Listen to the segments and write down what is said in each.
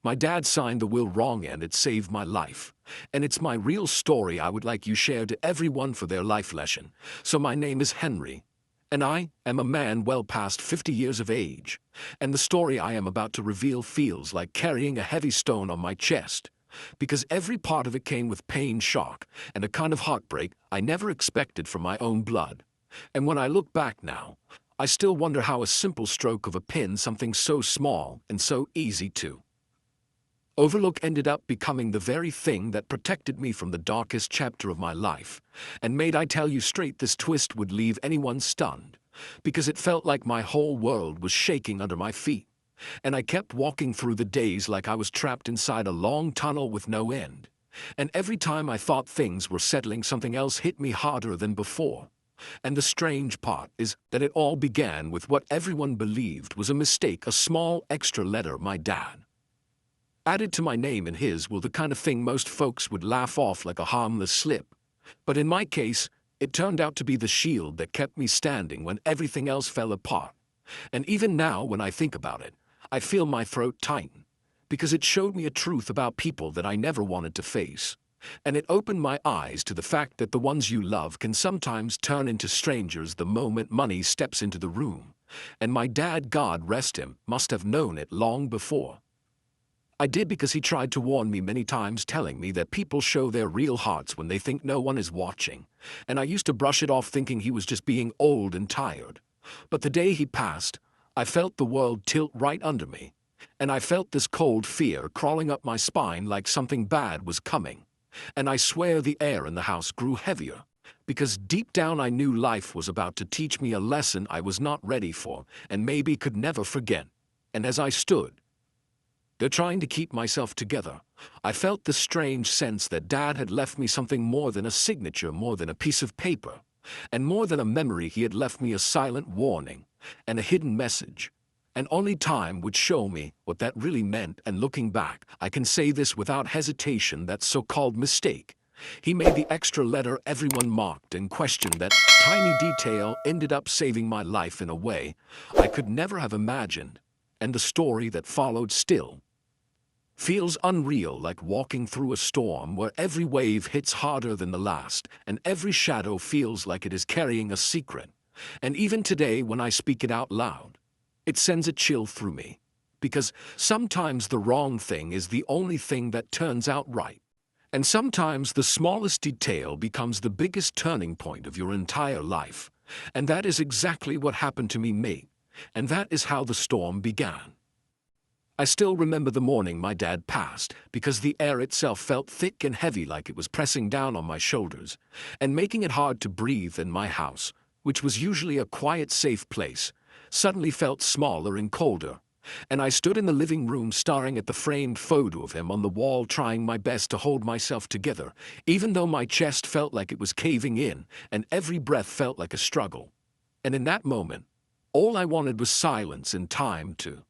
My dad signed the will wrong and it saved my life. And it's my real story I would like you share to everyone for their life lesson. So my name is Henry. And I am a man well past 50 years of age. And the story I am about to reveal feels like carrying a heavy stone on my chest. Because every part of it came with pain, shock, and a kind of heartbreak I never expected from my own blood. And when I look back now, I still wonder how a simple stroke of a pen, something so small and so easy to overlook, ended up becoming the very thing that protected me from the darkest chapter of my life. And may I tell you straight, this twist would leave anyone stunned, because it felt like my whole world was shaking under my feet. And I kept walking through the days like I was trapped inside a long tunnel with no end. And every time I thought things were settling, something else hit me harder than before. And the strange part is that it all began with what everyone believed was a mistake, a small extra letter my dad added to my name and his will, the kind of thing most folks would laugh off like a harmless slip. But in my case, it turned out to be the shield that kept me standing when everything else fell apart. And even now, when I think about it, I feel my throat tighten, because it showed me a truth about people that I never wanted to face. And it opened my eyes to the fact that the ones you love can sometimes turn into strangers the moment money steps into the room. And my dad, God rest him, must have known it long before. I did, because he tried to warn me many times, telling me that people show their real hearts when they think no one is watching. And I used to brush it off, thinking he was just being old and tired. But the day he passed, I felt the world tilt right under me. And I felt this cold fear crawling up my spine, like something bad was coming. And I swear the air in the house grew heavier, because deep down I knew life was about to teach me a lesson I was not ready for and maybe could never forget. And as I stood there trying to keep myself together, I felt the strange sense that Dad had left me something more than a signature, more than a piece of paper, and more than a memory. He had left me a silent warning and a hidden message. And only time would show me what that really meant. And looking back, I can say this without hesitation: that so-called mistake he made, the extra letter everyone mocked and questioned, that tiny detail, ended up saving my life in a way I could never have imagined. And the story that followed still feels unreal, like walking through a storm where every wave hits harder than the last, and every shadow feels like it is carrying a secret. And even today, when I speak it out loud, it sends a chill through me, because sometimes the wrong thing is the only thing that turns out right. And sometimes the smallest detail becomes the biggest turning point of your entire life. And that is exactly what happened to me, mate. And that is how the storm began. I still remember the morning my dad passed, because the air itself felt thick and heavy, like it was pressing down on my shoulders and making it hard to breathe. And my house, which was usually a quiet, safe place, suddenly felt smaller and colder. And I stood in the living room staring at the framed photo of him on the wall, trying my best to hold myself together, even though my chest felt like it was caving in and every breath felt like a struggle. And in that moment, all I wanted was silence and time to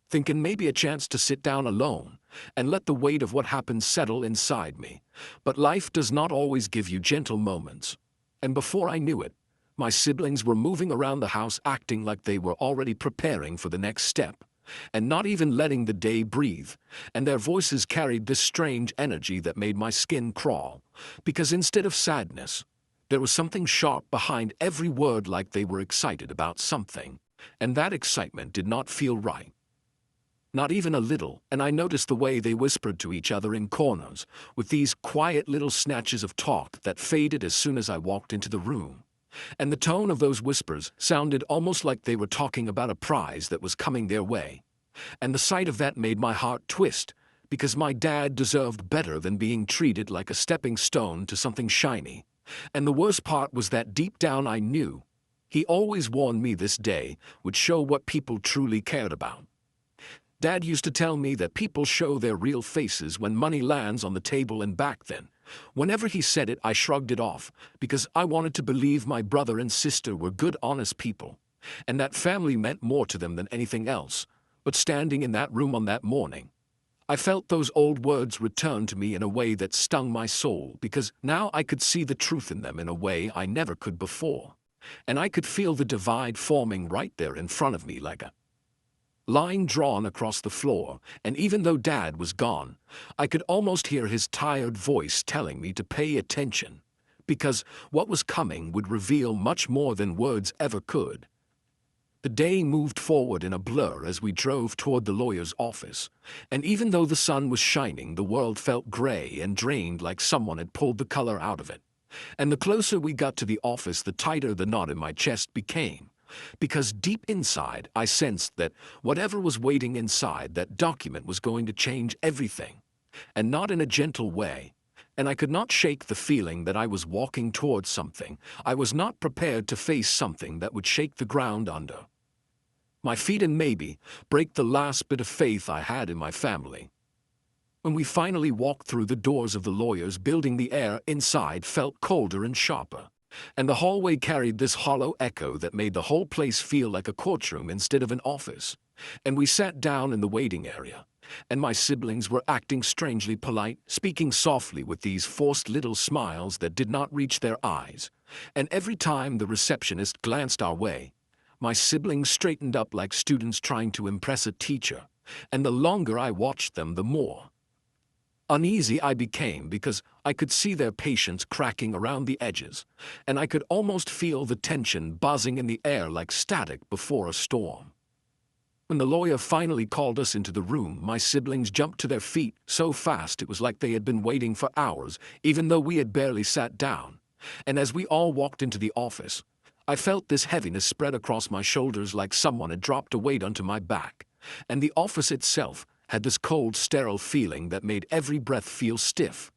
think, and maybe a chance to sit down alone and let the weight of what happened settle inside me. But life does not always give you gentle moments. And before I knew it, my siblings were moving around the house, acting like they were already preparing for the next step, and not even letting the day breathe. And their voices carried this strange energy that made my skin crawl, because instead of sadness, there was something sharp behind every word, like they were excited about something. And that excitement did not feel right. Not even a little. And I noticed the way they whispered to each other in corners, with these quiet little snatches of talk that faded as soon as I walked into the room. And the tone of those whispers sounded almost like they were talking about a prize that was coming their way. And the sight of that made my heart twist, because my dad deserved better than being treated like a stepping stone to something shiny. And the worst part was that deep down I knew he always warned me this day would show what people truly cared about. Dad used to tell me that people show their real faces when money lands on the table, and back then, whenever he said it, I shrugged it off, because I wanted to believe my brother and sister were good, honest people, and that family meant more to them than anything else. But standing in that room on that morning, I felt those old words return to me in a way that stung my soul, because now I could see the truth in them in a way I never could before. And I could feel the divide forming right there in front of me, like a line drawn across the floor, and even though Dad was gone, I could almost hear his tired voice telling me to pay attention, because what was coming would reveal much more than words ever could. The day moved forward in a blur as we drove toward the lawyer's office, and even though the sun was shining, the world felt gray and drained, like someone had pulled the color out of it. And the closer we got to the office, the tighter the knot in my chest became, because deep inside I sensed that whatever was waiting inside that document was going to change everything, and not in a gentle way. And I could not shake the feeling that I was walking towards something. I was not prepared to face something that would shake the ground under my feet and maybe break the last bit of faith I had in my family. When we finally walked through the doors of the lawyer's building, the air inside felt colder and sharper, and the hallway carried this hollow echo that made the whole place feel like a courtroom instead of an office. And we sat down in the waiting area, and my siblings were acting strangely polite, speaking softly with these forced little smiles that did not reach their eyes. And every time the receptionist glanced our way, my siblings straightened up like students trying to impress a teacher, and the longer I watched them, the more uneasy I became, because I could see their patience cracking around the edges, and I could almost feel the tension buzzing in the air like static before a storm. When the lawyer finally called us into the room, my siblings jumped to their feet so fast it was like they had been waiting for hours, even though we had barely sat down. And as we all walked into the office, I felt this heaviness spread across my shoulders, like someone had dropped a weight onto my back, and the office itself had this cold, sterile feeling that made every breath feel stiff.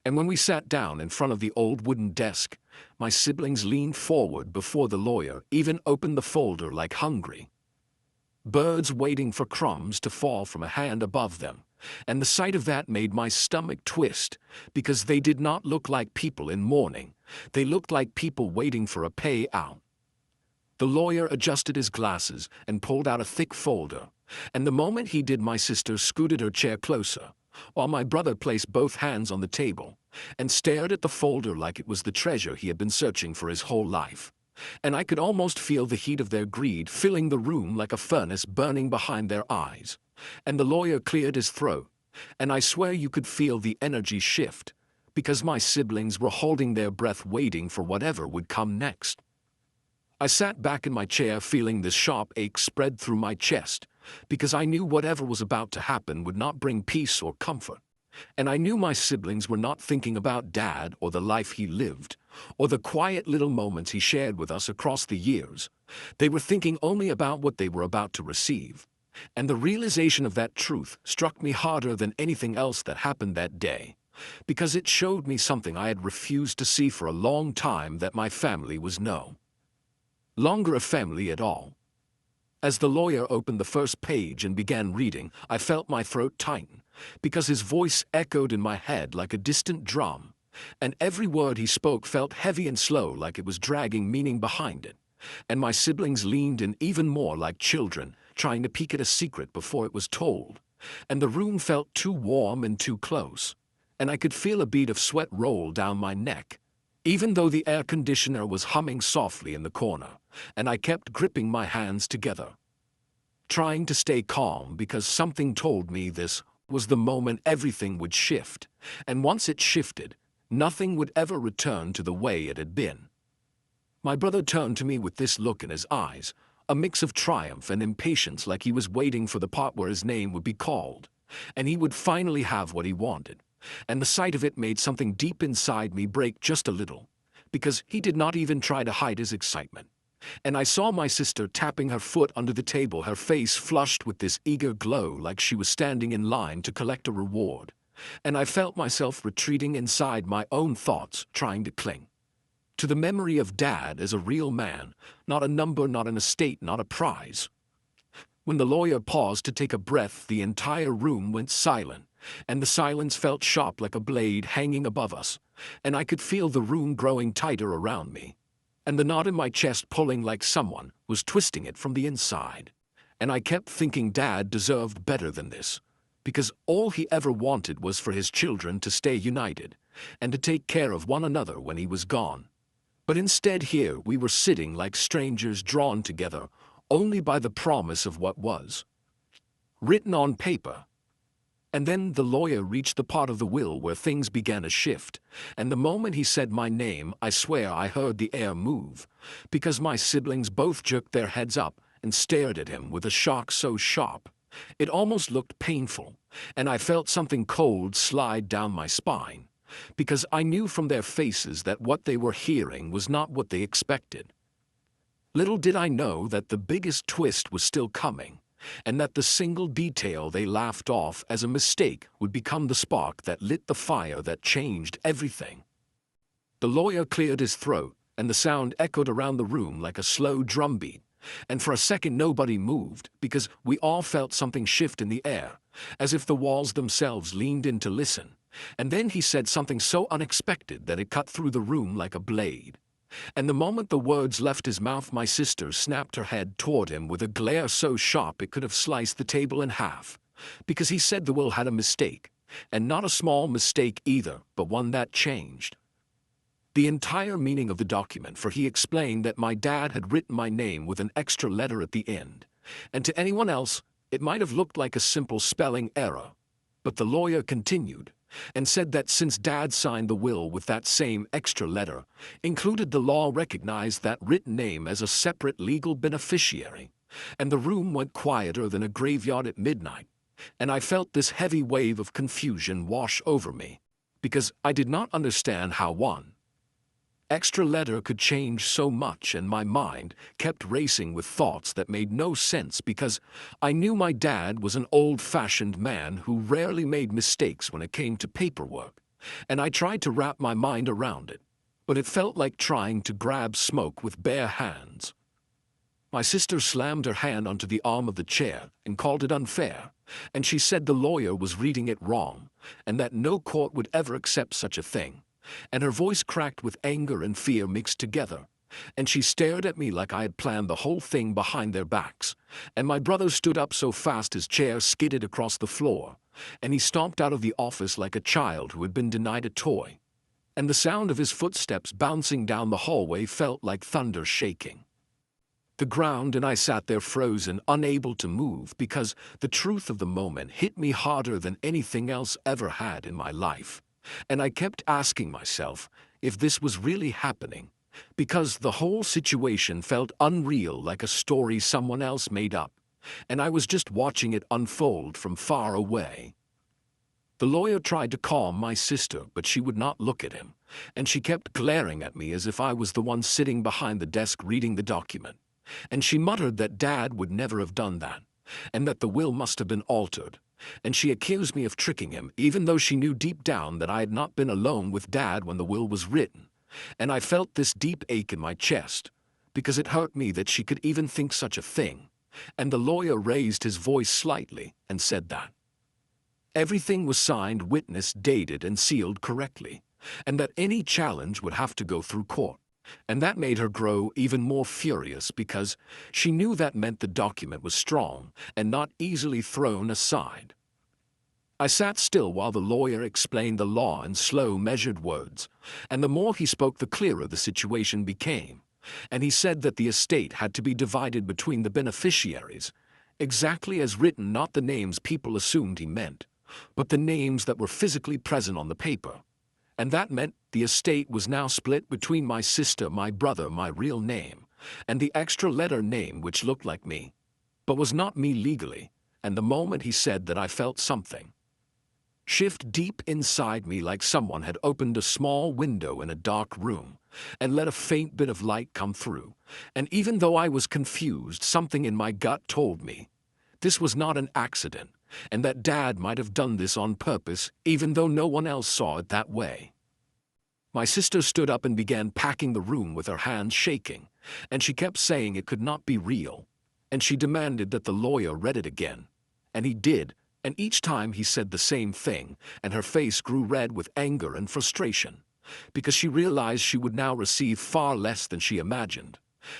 And when we sat down in front of the old wooden desk, my siblings leaned forward before the lawyer even opened the folder, like hungry birds waiting for crumbs to fall from a hand above them. And the sight of that made my stomach twist, because they did not look like people in mourning. They looked like people waiting for a payout. The lawyer adjusted his glasses and pulled out a thick folder, and the moment he did, my sister scooted her chair closer, while my brother placed both hands on the table and stared at the folder like it was the treasure he had been searching for his whole life. And I could almost feel the heat of their greed filling the room like a furnace burning behind their eyes. And the lawyer cleared his throat, and I swear you could feel the energy shift, because my siblings were holding their breath, waiting for whatever would come next. I sat back in my chair, feeling this sharp ache spread through my chest, because I knew whatever was about to happen would not bring peace or comfort. And I knew my siblings were not thinking about Dad or the life he lived, or the quiet little moments he shared with us across the years. They were thinking only about what they were about to receive. And the realization of that truth struck me harder than anything else that happened that day, because it showed me something I had refused to see for a long time, that my family was no longer a family at all. As the lawyer opened the first page and began reading, I felt my throat tighten, because his voice echoed in my head like a distant drum, and every word he spoke felt heavy and slow, like it was dragging meaning behind it. And my siblings leaned in even more, like children trying to peek at a secret before it was told. And the room felt too warm and too close, and I could feel a bead of sweat roll down my neck, even though the air conditioner was humming softly in the corner. And I kept gripping my hands together, trying to stay calm, because something told me this was the moment everything would shift, and once it shifted, nothing would ever return to the way it had been. My brother turned to me with this look in his eyes, a mix of triumph and impatience, like he was waiting for the part where his name would be called, and he would finally have what he wanted. And the sight of it made something deep inside me break just a little, because he did not even try to hide his excitement. And I saw my sister tapping her foot under the table, her face flushed with this eager glow, like she was standing in line to collect a reward. And I felt myself retreating inside my own thoughts, trying to cling to the memory of Dad as a real man, not a number, not an estate, not a prize. When the lawyer paused to take a breath, the entire room went silent, and the silence felt sharp like a blade hanging above us, and I could feel the room growing tighter around me, and the knot in my chest pulling like someone was twisting it from the inside. And I kept thinking Dad deserved better than this, because all he ever wanted was for his children to stay united and to take care of one another when he was gone. But instead, here we were sitting like strangers, drawn together only by the promise of what was. written on paper. And then the lawyer reached the part of the will where things began to shift, and the moment he said my name, I swear I heard the air move, because my siblings both jerked their heads up and stared at him with a shock so sharp it almost looked painful, and I felt something cold slide down my spine, because I knew from their faces that what they were hearing was not what they expected. Little did I know that the biggest twist was still coming, and that the single detail they laughed off as a mistake would become the spark that lit the fire that changed everything. The lawyer cleared his throat, and the sound echoed around the room like a slow drumbeat, and for a second nobody moved, because we all felt something shift in the air, as if the walls themselves leaned in to listen. And then he said something so unexpected that it cut through the room like a blade. And the moment the words left his mouth, my sister snapped her head toward him with a glare so sharp it could have sliced the table in half, because he said the will had a mistake, and not a small mistake either, but one that changed the entire meaning of the document, for he explained that my dad had written my name with an extra letter at the end, and to anyone else it might have looked like a simple spelling error. But the lawyer continued and said that since Dad signed the will with that same extra letter, included, the law recognized that written name as a separate legal beneficiary, and the room went quieter than a graveyard at midnight, and I felt this heavy wave of confusion wash over me, because I did not understand how one extra letter could change so much, and my mind kept racing with thoughts that made no sense, because I knew my dad was an old-fashioned man who rarely made mistakes when it came to paperwork, and I tried to wrap my mind around it, but it felt like trying to grab smoke with bare hands. My sister slammed her hand onto the arm of the chair and called it unfair, and she said the lawyer was reading it wrong, and that no court would ever accept such a thing. And her voice cracked with anger and fear mixed together, and she stared at me like I had planned the whole thing behind their backs. And my brother stood up so fast his chair skidded across the floor, and he stomped out of the office like a child who had been denied a toy. And the sound of his footsteps bouncing down the hallway felt like thunder shaking the ground, and I sat there frozen, unable to move, because the truth of the moment hit me harder than anything else ever had in my life. And I kept asking myself if this was really happening, because the whole situation felt unreal, like a story someone else made up, and I was just watching it unfold from far away. The lawyer tried to calm my sister, but she would not look at him, and she kept glaring at me as if I was the one sitting behind the desk reading the document. And she muttered that Dad would never have done that, and that the will must have been altered. And she accused me of tricking him, even though she knew deep down that I had not been alone with Dad when the will was written. And I felt this deep ache in my chest, because it hurt me that she could even think such a thing. And the lawyer raised his voice slightly and said that everything was signed, witnessed, dated, and sealed correctly, and that any challenge would have to go through court. And that made her grow even more furious, because she knew that meant the document was strong and not easily thrown aside. I sat still while the lawyer explained the law in slow, measured words, and the more he spoke, the clearer the situation became. And he said that the estate had to be divided between the beneficiaries, exactly as written, not the names people assumed he meant, but the names that were physically present on the paper. And that meant the estate was now split between my sister, my brother, my real name, and the extra letter name which looked like me, but was not me legally. And the moment he said that, I felt something shift deep inside me, like someone had opened a small window in a dark room and let a faint bit of light come through. And even though I was confused, something in my gut told me this was not an accident, and that Dad might have done this on purpose, even though no one else saw it that way. My sister stood up and began packing the room with her hands shaking, and she kept saying it could not be real, and she demanded that the lawyer read it again. And he did, and each time he said the same thing, and her face grew red with anger and frustration, because she realized she would now receive far less than she imagined,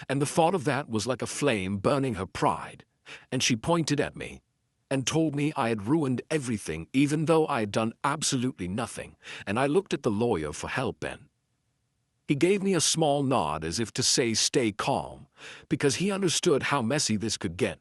and the thought of that was like a flame burning her pride. And she pointed at me and told me I had ruined everything, even though I had done absolutely nothing. And I looked at the lawyer for help, and he gave me a small nod as if to say stay calm, because he understood how messy this could get.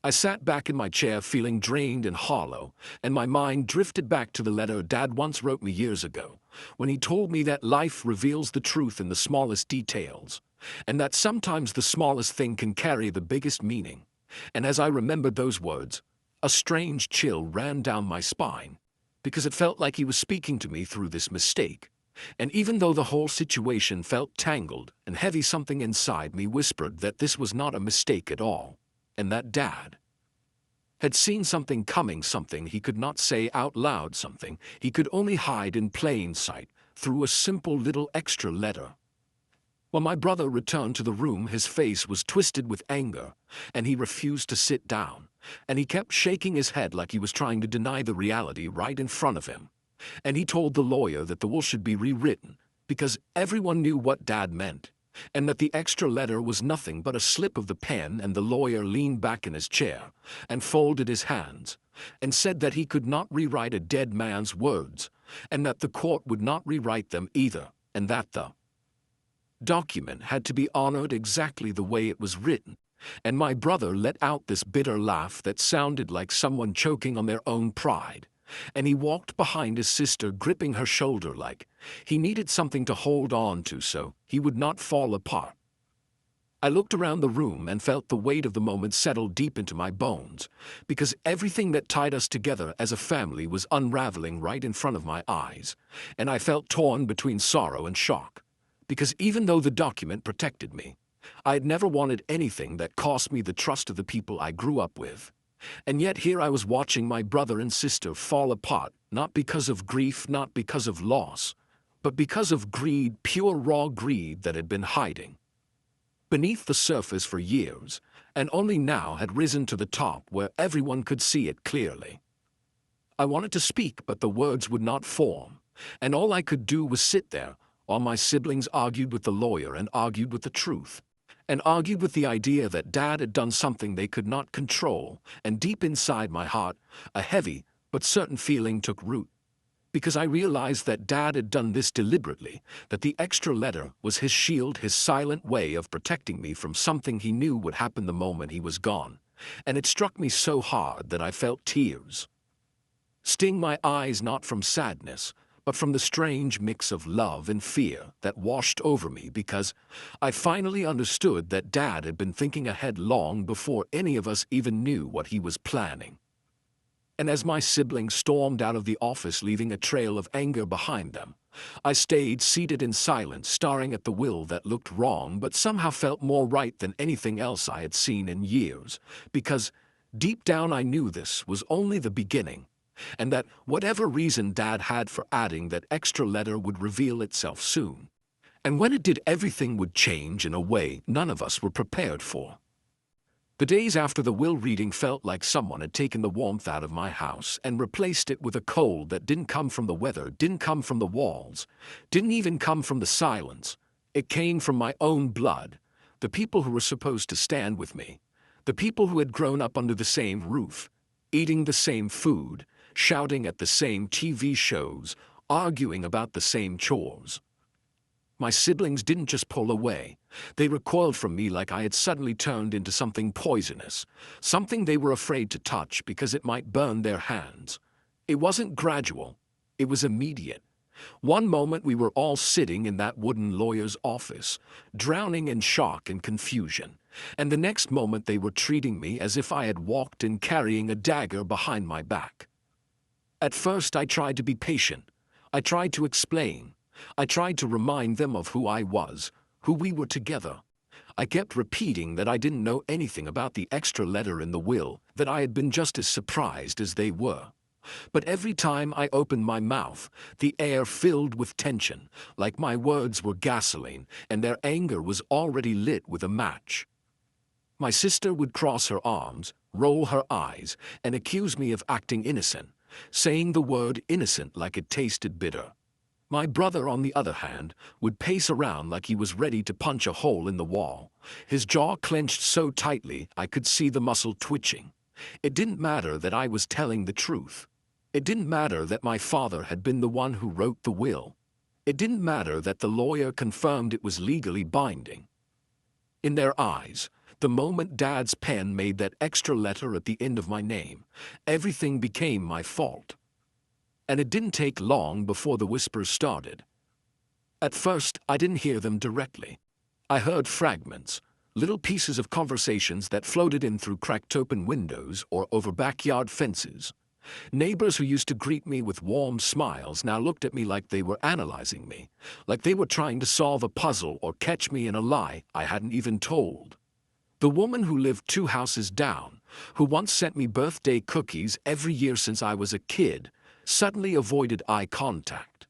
I sat back in my chair feeling drained and hollow, and my mind drifted back to the letter Dad once wrote me years ago, when he told me that life reveals the truth in the smallest details, and that sometimes the smallest thing can carry the biggest meaning. And as I remembered those words, a strange chill ran down my spine, because it felt like he was speaking to me through this mistake. And even though the whole situation felt tangled and heavy, something inside me whispered that this was not a mistake at all, and that Dad had seen something coming, something he could not say out loud, something he could only hide in plain sight through a simple little extra letter. When my brother returned to the room, his face was twisted with anger, and he refused to sit down, and he kept shaking his head like he was trying to deny the reality right in front of him. And he told the lawyer that the will should be rewritten, because everyone knew what Dad meant, and that the extra letter was nothing but a slip of the pen. And the lawyer leaned back in his chair and folded his hands and said that he could not rewrite a dead man's words, and that the court would not rewrite them either, and that the document had to be honored exactly the way it was written. And my brother let out this bitter laugh that sounded like someone choking on their own pride. And he walked behind his sister, gripping her shoulder like he needed something to hold on to so he would not fall apart. I looked around the room and felt the weight of the moment settle deep into my bones, because everything that tied us together as a family was unraveling right in front of my eyes, and I felt torn between sorrow and shock, because even though the document protected me, I had never wanted anything that cost me the trust of the people I grew up with. And yet here I was watching my brother and sister fall apart, not because of grief, not because of loss, but because of greed, pure raw greed that had been hiding beneath the surface for years, and only now had risen to the top where everyone could see it clearly. I wanted to speak, but the words would not form, and all I could do was sit there while my siblings argued with the lawyer and argued with the truth, and argued with the idea that Dad had done something they could not control. And deep inside my heart, a heavy but certain feeling took root, because I realized that Dad had done this deliberately, that the extra letter was his shield, his silent way of protecting me from something he knew would happen the moment he was gone. And it struck me so hard that I felt tears sting my eyes, not from sadness, but from the strange mix of love and fear that washed over me, because I finally understood that Dad had been thinking ahead long before any of us even knew what he was planning. And as my siblings stormed out of the office, leaving a trail of anger behind them, I stayed seated in silence, staring at the will that looked wrong but somehow felt more right than anything else I had seen in years, because deep down I knew this was only the beginning, and that whatever reason Dad had for adding that extra letter would reveal itself soon. And when it did, everything would change in a way none of us were prepared for. The days after the will reading felt like someone had taken the warmth out of my house and replaced it with a cold that didn't come from the weather, didn't come from the walls, didn't even come from the silence. It came from my own blood, the people who were supposed to stand with me, the people who had grown up under the same roof, eating the same food, shouting at the same TV shows, arguing about the same chores. My siblings didn't just pull away. They recoiled from me like I had suddenly turned into something poisonous, something they were afraid to touch because it might burn their hands. It wasn't gradual. It was immediate. One moment we were all sitting in that wooden lawyer's office, drowning in shock and confusion, and the next moment they were treating me as if I had walked in carrying a dagger behind my back. At first I tried to be patient. I tried to explain. I tried to remind them of who I was, who we were together. I kept repeating that I didn't know anything about the extra letter in the will, that I had been just as surprised as they were. But every time I opened my mouth, the air filled with tension, like my words were gasoline and their anger was already lit with a match. My sister would cross her arms, roll her eyes, and accuse me of acting innocent, saying the word innocent like it tasted bitter. My brother, on the other hand, would pace around like he was ready to punch a hole in the wall, his jaw clenched so tightly I could see the muscle twitching. It didn't matter that I was telling the truth. It didn't matter that my father had been the one who wrote the will. It didn't matter that the lawyer confirmed it was legally binding. In their eyes, The moment Dad's pen made that extra letter at the end of my name, everything became my fault. And it didn't take long before the whispers started. At first, I didn't hear them directly. I heard fragments, little pieces of conversations that floated in through cracked open windows or over backyard fences. Neighbors who used to greet me with warm smiles now looked at me like they were analyzing me, like they were trying to solve a puzzle or catch me in a lie I hadn't even told. The woman who lived 2 houses down, who once sent me birthday cookies every year since I was a kid, suddenly avoided eye contact.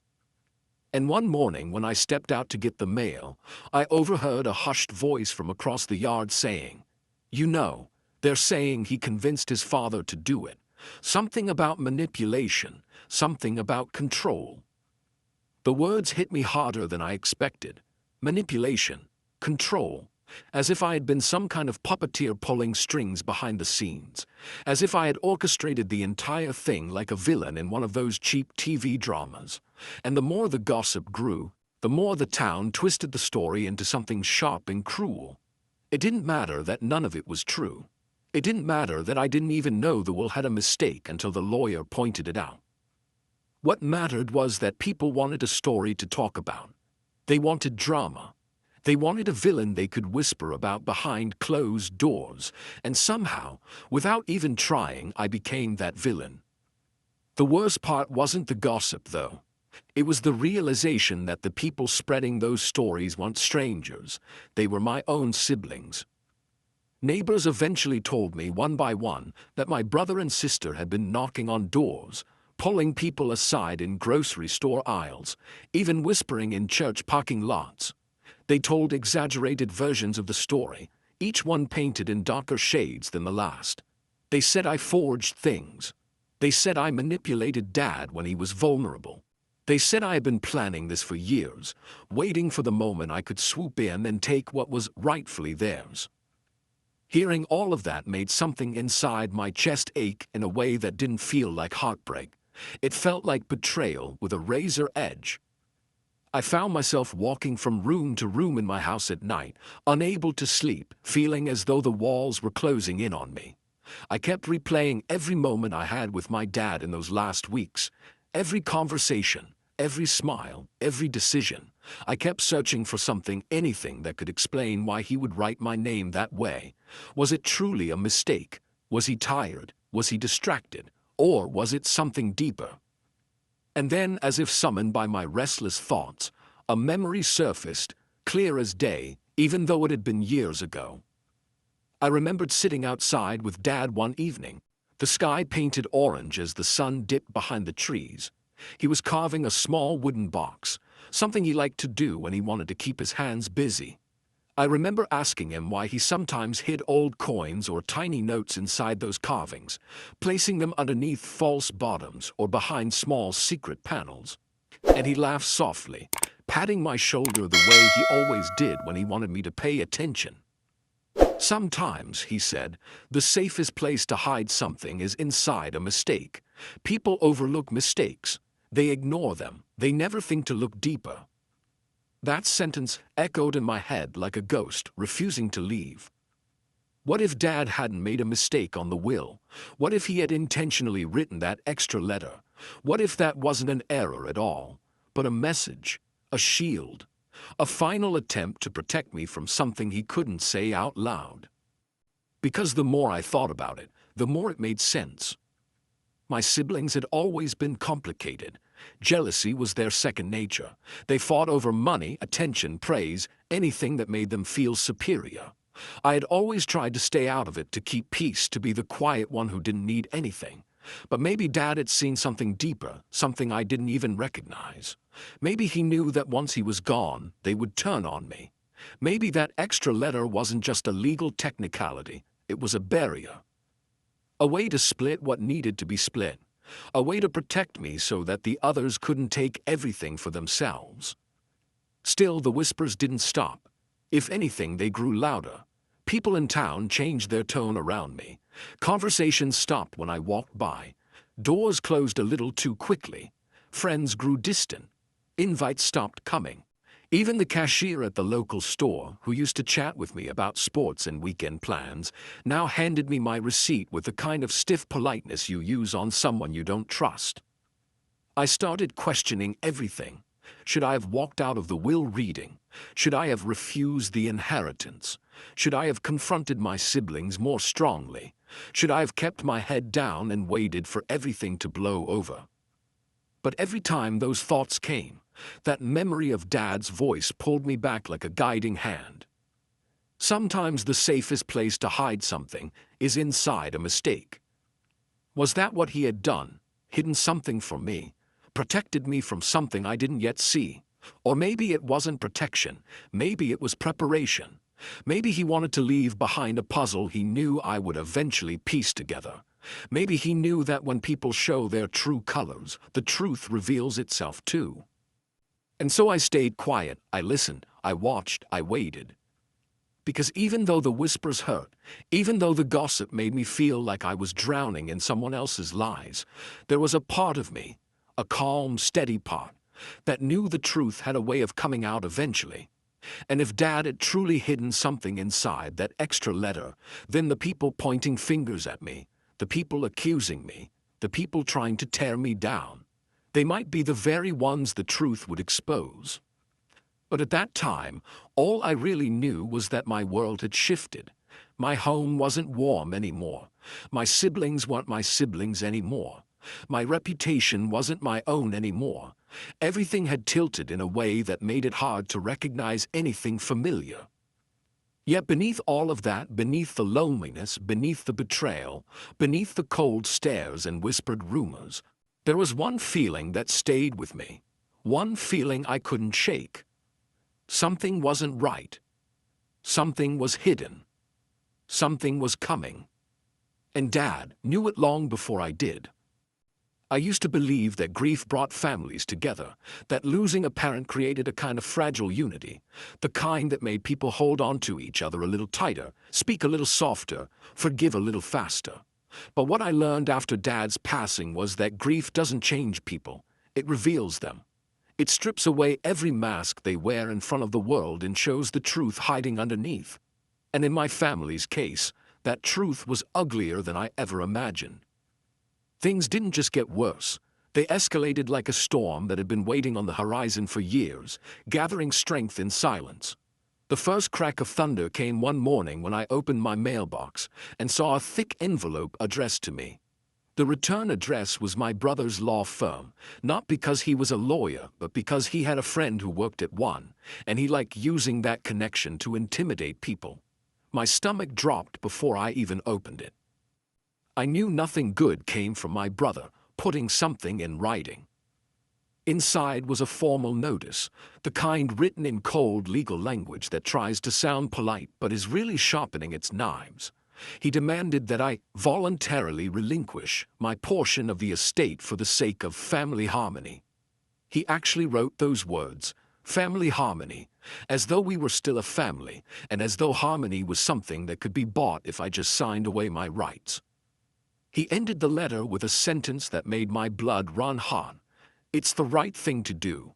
And one morning when I stepped out to get the mail, I overheard a hushed voice from across the yard saying, "You know, they're saying he convinced his father to do it. Something about manipulation, something about control." The words hit me harder than I expected. Manipulation, control, as if I had been some kind of puppeteer pulling strings behind the scenes, as if I had orchestrated the entire thing like a villain in one of those cheap TV dramas. And the more the gossip grew, the more the town twisted the story into something sharp and cruel. It didn't matter that none of it was true. It didn't matter that I didn't even know the will had a mistake until the lawyer pointed it out. What mattered was that people wanted a story to talk about. They wanted drama. They wanted a villain they could whisper about behind closed doors, and somehow, without even trying, I became that villain. The worst part wasn't the gossip, though. It was the realization that the people spreading those stories weren't strangers. They were my own siblings. Neighbors eventually told me one by one that my brother and sister had been knocking on doors, pulling people aside in grocery store aisles, even whispering in church parking lots. They told exaggerated versions of the story, each one painted in darker shades than the last. They said I forged things. They said I manipulated Dad when he was vulnerable. They said I had been planning this for years, waiting for the moment I could swoop in and take what was rightfully theirs. Hearing all of that made something inside my chest ache in a way that didn't feel like heartbreak. It felt like betrayal with a razor edge. I found myself walking from room to room in my house at night, unable to sleep, feeling as though the walls were closing in on me. I kept replaying every moment I had with my dad in those last weeks, every conversation, every smile, every decision. I kept searching for something, anything that could explain why he would write my name that way. Was it truly a mistake? Was he tired? Was he distracted? Or was it something deeper? And then, as if summoned by my restless thoughts, a memory surfaced, clear as day, even though it had been years ago. I remembered sitting outside with Dad one evening, the sky painted orange as the sun dipped behind the trees. He was carving a small wooden box, something he liked to do when he wanted to keep his hands busy. I remember asking him why he sometimes hid old coins or tiny notes inside those carvings, placing them underneath false bottoms or behind small secret panels. And he laughed softly, patting my shoulder the way he always did when he wanted me to pay attention. "Sometimes," he said, "the safest place to hide something is inside a mistake. People overlook mistakes. They ignore them. They never think to look deeper." That sentence echoed in my head like a ghost, refusing to leave. What if Dad hadn't made a mistake on the will? What if he had intentionally written that extra letter? What if that wasn't an error at all, but a message, a shield, a final attempt to protect me from something he couldn't say out loud? Because the more I thought about it, the more it made sense. My siblings had always been complicated. Jealousy was their second nature. They fought over money, attention, praise, anything that made them feel superior. I had always tried to stay out of it, to keep peace, to be the quiet one who didn't need anything. But maybe Dad had seen something deeper, something I didn't even recognize. Maybe he knew that once he was gone, they would turn on me. Maybe that extra letter wasn't just a legal technicality, it was a barrier. A way to split what needed to be split. A way to protect me so that the others couldn't take everything for themselves. Still, the whispers didn't stop. If anything, they grew louder. People in town changed their tone around me. Conversations stopped when I walked by. Doors closed a little too quickly. Friends grew distant. Invites stopped coming. Even the cashier at the local store, who used to chat with me about sports and weekend plans, now handed me my receipt with the kind of stiff politeness you use on someone you don't trust. I started questioning everything. Should I have walked out of the will reading? Should I have refused the inheritance? Should I have confronted my siblings more strongly? Should I have kept my head down and waited for everything to blow over? But every time those thoughts came, that memory of Dad's voice pulled me back like a guiding hand. Sometimes the safest place to hide something is inside a mistake. Was that what he had done? Hidden something from me? Protected me from something I didn't yet see? Or maybe it wasn't protection, maybe it was preparation. Maybe he wanted to leave behind a puzzle he knew I would eventually piece together. Maybe he knew that when people show their true colors, the truth reveals itself too. And so I stayed quiet, I listened, I watched, I waited. Because even though the whispers hurt, even though the gossip made me feel like I was drowning in someone else's lies, there was a part of me, a calm, steady part, that knew the truth had a way of coming out eventually. And if Dad had truly hidden something inside that extra letter, then the people pointing fingers at me, the people accusing me, the people trying to tear me down, they might be the very ones the truth would expose. But at that time, all I really knew was that my world had shifted. My home wasn't warm anymore. My siblings weren't my siblings anymore. My reputation wasn't my own anymore. Everything had tilted in a way that made it hard to recognize anything familiar. Yet beneath all of that, beneath the loneliness, beneath the betrayal, beneath the cold stares and whispered rumors, there was one feeling that stayed with me. One feeling I couldn't shake. Something wasn't right. Something was hidden. Something was coming. And Dad knew it long before I did. I used to believe that grief brought families together, that losing a parent created a kind of fragile unity, the kind that made people hold on to each other a little tighter, speak a little softer, forgive a little faster. But what I learned after Dad's passing was that grief doesn't change people, it reveals them. It strips away every mask they wear in front of the world and shows the truth hiding underneath. And in my family's case, that truth was uglier than I ever imagined. Things didn't just get worse. They escalated like a storm that had been waiting on the horizon for years, gathering strength in silence. The first crack of thunder came one morning when I opened my mailbox and saw a thick envelope addressed to me. The return address was my brother's law firm, not because he was a lawyer, but because he had a friend who worked at one, and he liked using that connection to intimidate people. My stomach dropped before I even opened it. I knew nothing good came from my brother putting something in writing. Inside was a formal notice, the kind written in cold legal language that tries to sound polite but is really sharpening its knives. He demanded that I voluntarily relinquish my portion of the estate for the sake of family harmony. He actually wrote those words, family harmony, as though we were still a family, and as though harmony was something that could be bought if I just signed away my rights. He ended the letter with a sentence that made my blood run hot. It's the right thing to do.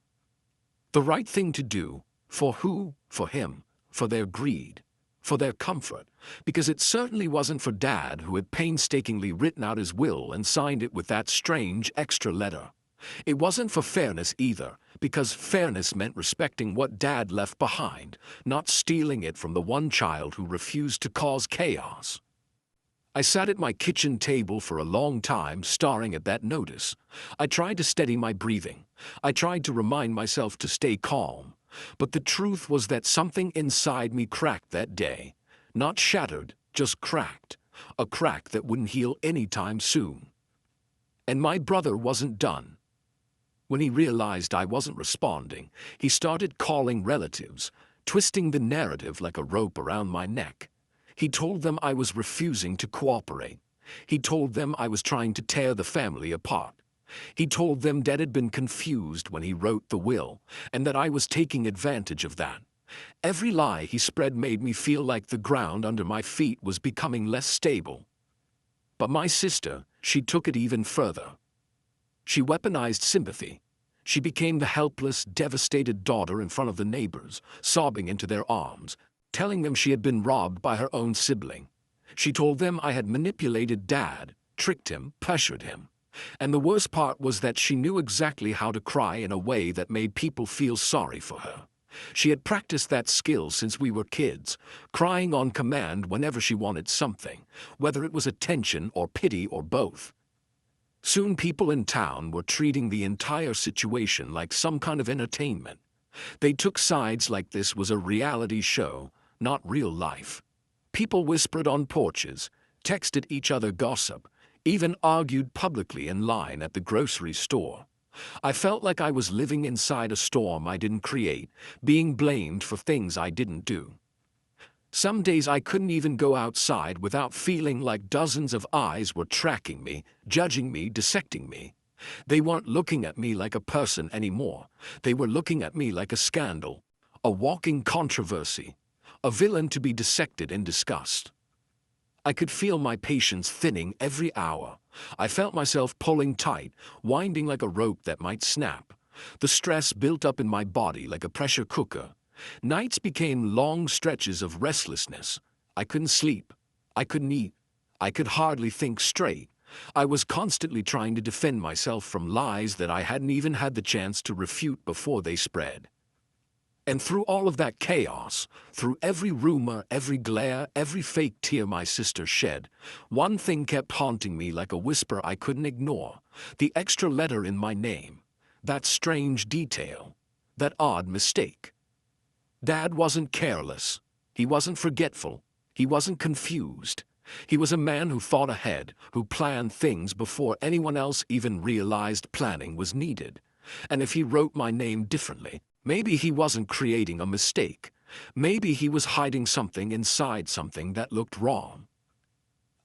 The right thing to do, for who? For him, for their greed, for their comfort, because it certainly wasn't for Dad, who had painstakingly written out his will and signed it with that strange extra letter. It wasn't for fairness either, because fairness meant respecting what Dad left behind, not stealing it from the one child who refused to cause chaos. I sat at my kitchen table for a long time staring at that notice. I tried to steady my breathing. I tried to remind myself to stay calm. But the truth was that something inside me cracked that day. Not shattered, just cracked. A crack that wouldn't heal anytime soon. And my brother wasn't done. When he realized I wasn't responding, he started calling relatives, twisting the narrative like a rope around my neck. He told them I was refusing to cooperate. He told them I was trying to tear the family apart. He told them Dad had been confused when he wrote the will, and that I was taking advantage of that. Every lie he spread made me feel like the ground under my feet was becoming less stable. But my sister, she took it even further. She weaponized sympathy. She became the helpless, devastated daughter in front of the neighbors, sobbing into their arms, telling them she had been robbed by her own sibling. She told them I had manipulated Dad, tricked him, pressured him. And the worst part was that she knew exactly how to cry in a way that made people feel sorry for her. She had practiced that skill since we were kids, crying on command whenever she wanted something, whether it was attention or pity or both. Soon people in town were treating the entire situation like some kind of entertainment. They took sides like this was a reality show, not real life. People whispered on porches, texted each other gossip, even argued publicly in line at the grocery store. I felt like I was living inside a storm I didn't create, being blamed for things I didn't do. Some days I couldn't even go outside without feeling like dozens of eyes were tracking me, judging me, dissecting me. They weren't looking at me like a person anymore. They were looking at me like a scandal, a walking controversy, a villain to be dissected and discussed. I could feel my patience thinning every hour. I felt myself pulling tight, winding like a rope that might snap. The stress built up in my body like a pressure cooker. Nights became long stretches of restlessness. I couldn't sleep. I couldn't eat. I could hardly think straight. I was constantly trying to defend myself from lies that I hadn't even had the chance to refute before they spread. And through all of that chaos, through every rumor, every glare, every fake tear my sister shed, one thing kept haunting me like a whisper I couldn't ignore: the extra letter in my name, that strange detail, that odd mistake. Dad wasn't careless. He wasn't forgetful. He wasn't confused. He was a man who thought ahead, who planned things before anyone else even realized planning was needed. And if he wrote my name differently, maybe he wasn't creating a mistake. Maybe he was hiding something inside something that looked wrong.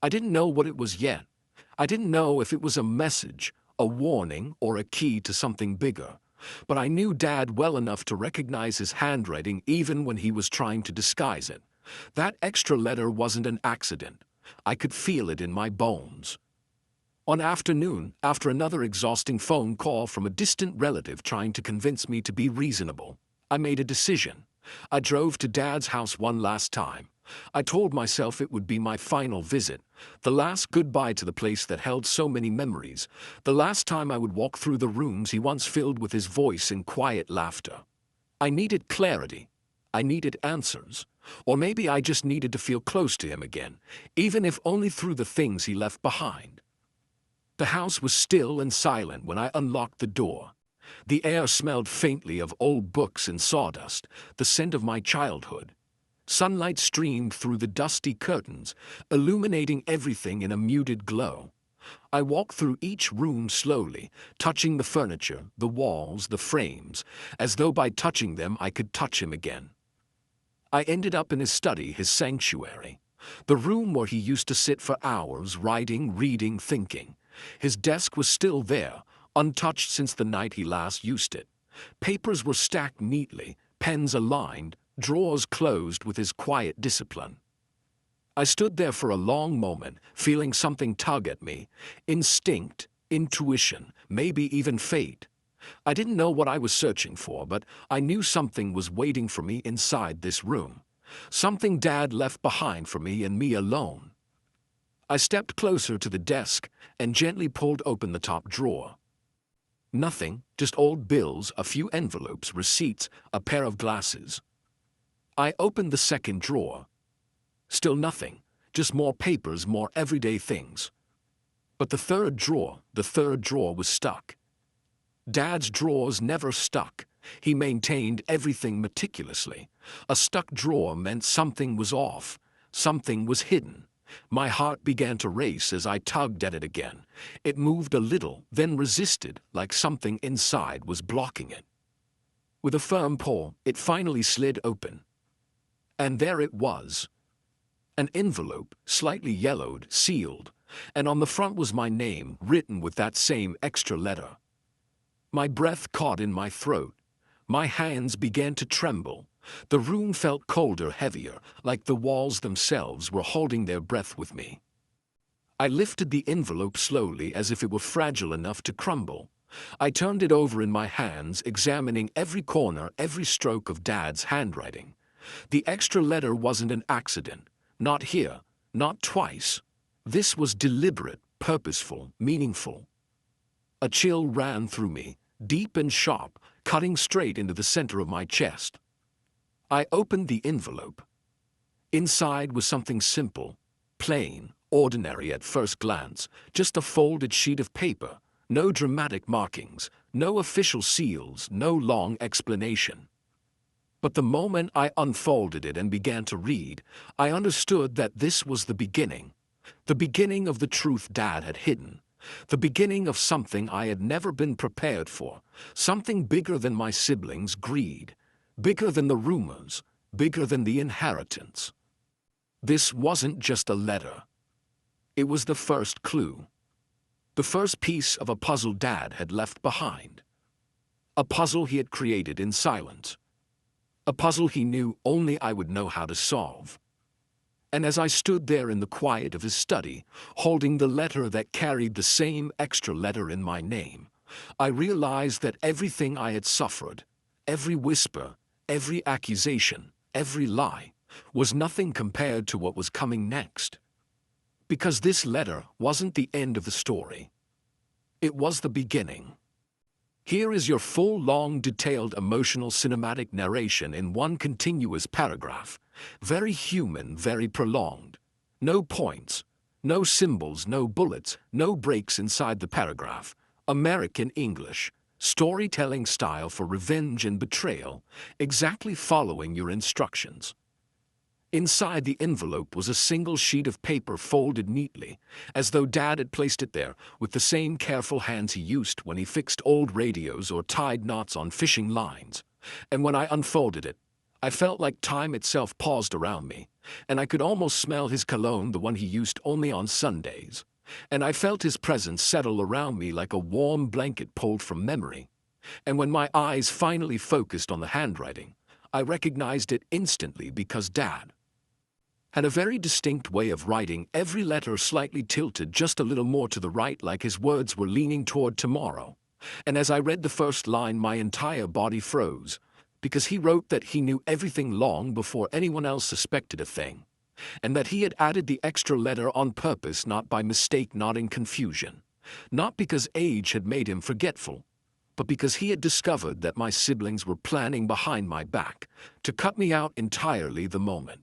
I didn't know what it was yet. I didn't know if it was a message, a warning, or a key to something bigger. But I knew Dad well enough to recognize his handwriting even when he was trying to disguise it. That extra letter wasn't an accident. I could feel it in my bones. One afternoon, after another exhausting phone call from a distant relative trying to convince me to be reasonable, I made a decision. I drove to Dad's house one last time. I told myself it would be my final visit, the last goodbye to the place that held so many memories, the last time I would walk through the rooms he once filled with his voice and quiet laughter. I needed clarity. I needed answers. Or maybe I just needed to feel close to him again, even if only through the things he left behind. The house was still and silent when I unlocked the door. The air smelled faintly of old books and sawdust, the scent of my childhood. Sunlight streamed through the dusty curtains, illuminating everything in a muted glow. I walked through each room slowly, touching the furniture, the walls, the frames, as though by touching them I could touch him again. I ended up in his study, his sanctuary, the room where he used to sit for hours, writing, reading, thinking. His desk was still there, untouched since the night he last used it. Papers were stacked neatly, pens aligned, drawers closed with his quiet discipline. I stood there for a long moment, feeling something tug at me. Instinct, intuition, maybe even fate. I didn't know what I was searching for, but I knew something was waiting for me inside this room. Something Dad left behind for me and me alone. I stepped closer to the desk and gently pulled open the top drawer. Nothing, just old bills, a few envelopes, receipts, a pair of glasses. I opened the second drawer. Still nothing, just more papers, more everyday things. But the third drawer was stuck. Dad's drawers never stuck. He maintained everything meticulously. A stuck drawer meant something was off, something was hidden. My heart began to race as I tugged at it again. It moved a little, then resisted, like something inside was blocking it. With a firm pull, it finally slid open. And there it was. An envelope, slightly yellowed, sealed, and on the front was my name, written with that same extra letter. My breath caught in my throat. My hands began to tremble. The room felt colder, heavier, like the walls themselves were holding their breath with me. I lifted the envelope slowly as if it were fragile enough to crumble. I turned it over in my hands, examining every corner, every stroke of Dad's handwriting. The extra letter wasn't an accident. Not here, not twice. This was deliberate, purposeful, meaningful. A chill ran through me, deep and sharp, cutting straight into the center of my chest. I opened the envelope. Inside was something simple, plain, ordinary at first glance, just a folded sheet of paper, no dramatic markings, no official seals, no long explanation. But the moment I unfolded it and began to read, I understood that this was the beginning of the truth Dad had hidden, the beginning of something I had never been prepared for, something bigger than my siblings' greed, bigger than the rumors, bigger than the inheritance. This wasn't just a letter. It was the first clue. The first piece of a puzzle Dad had left behind. A puzzle he had created in silence. A puzzle he knew only I would know how to solve. And as I stood there in the quiet of his study, holding the letter that carried the same extra letter in my name, I realized that everything I had suffered, every whisper, every accusation, every lie, was nothing compared to what was coming next. Because this letter wasn't the end of the story. It was the beginning. Here is your full, long, detailed, emotional, cinematic narration in one continuous paragraph. Very human, very prolonged. No points, no symbols, no bullets, no breaks inside the paragraph. American English, storytelling style for revenge and betrayal, exactly following your instructions. Inside the envelope was a single sheet of paper folded neatly, as though Dad had placed it there with the same careful hands he used when he fixed old radios or tied knots on fishing lines. And when I unfolded it, I felt like time itself paused around me, and I could almost smell his cologne, the one he used only on Sundays. And I felt his presence settle around me like a warm blanket pulled from memory. And when my eyes finally focused on the handwriting, I recognized it instantly because Dad had a very distinct way of writing, every letter slightly tilted just a little more to the right, like his words were leaning toward tomorrow. And as I read the first line, my entire body froze, because he wrote that he knew everything long before anyone else suspected a thing, and that he had added the extra letter on purpose, not by mistake, not in confusion, not because age had made him forgetful, but because he had discovered that my siblings were planning behind my back to cut me out entirely the moment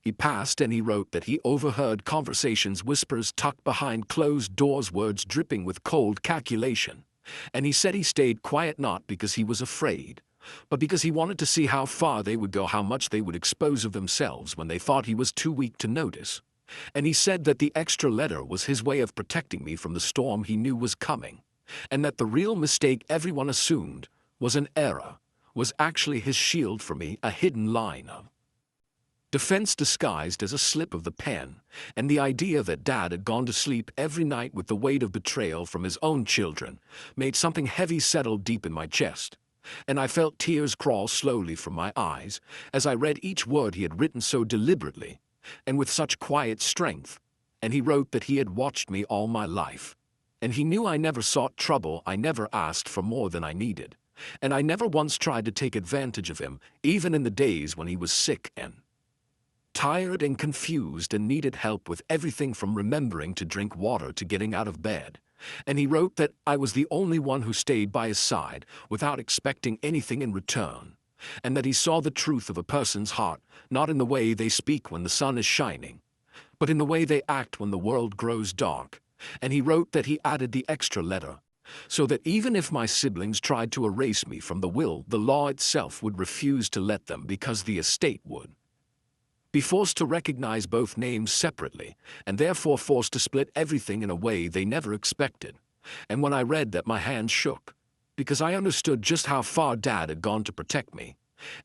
he passed. And he wrote that he overheard conversations, whispers tucked behind closed doors, words dripping with cold calculation. And he said he stayed quiet not because he was afraid, but because he wanted to see how far they would go, how much they would expose of themselves when they thought he was too weak to notice. And he said that the extra letter was his way of protecting me from the storm he knew was coming, and that the real mistake everyone assumed was an error was actually his shield for me, a hidden line of defense disguised as a slip of the pen. And the idea that Dad had gone to sleep every night with the weight of betrayal from his own children made something heavy settle deep in my chest. And I felt tears crawl slowly from my eyes as I read each word he had written so deliberately and with such quiet strength. And he wrote that he had watched me all my life, and he knew I never sought trouble, I never asked for more than I needed, and I never once tried to take advantage of him, even in the days when he was sick and tired and confused and needed help with everything from remembering to drink water to getting out of bed. And he wrote that I was the only one who stayed by his side without expecting anything in return, and that he saw the truth of a person's heart, not in the way they speak when the sun is shining, but in the way they act when the world grows dark. And he wrote that he added the extra letter, so that even if my siblings tried to erase me from the will, the law itself would refuse to let them, because the estate would be forced to recognize both names separately, and therefore forced to split everything in a way they never expected. And when I read that, my hands shook, because I understood just how far Dad had gone to protect me,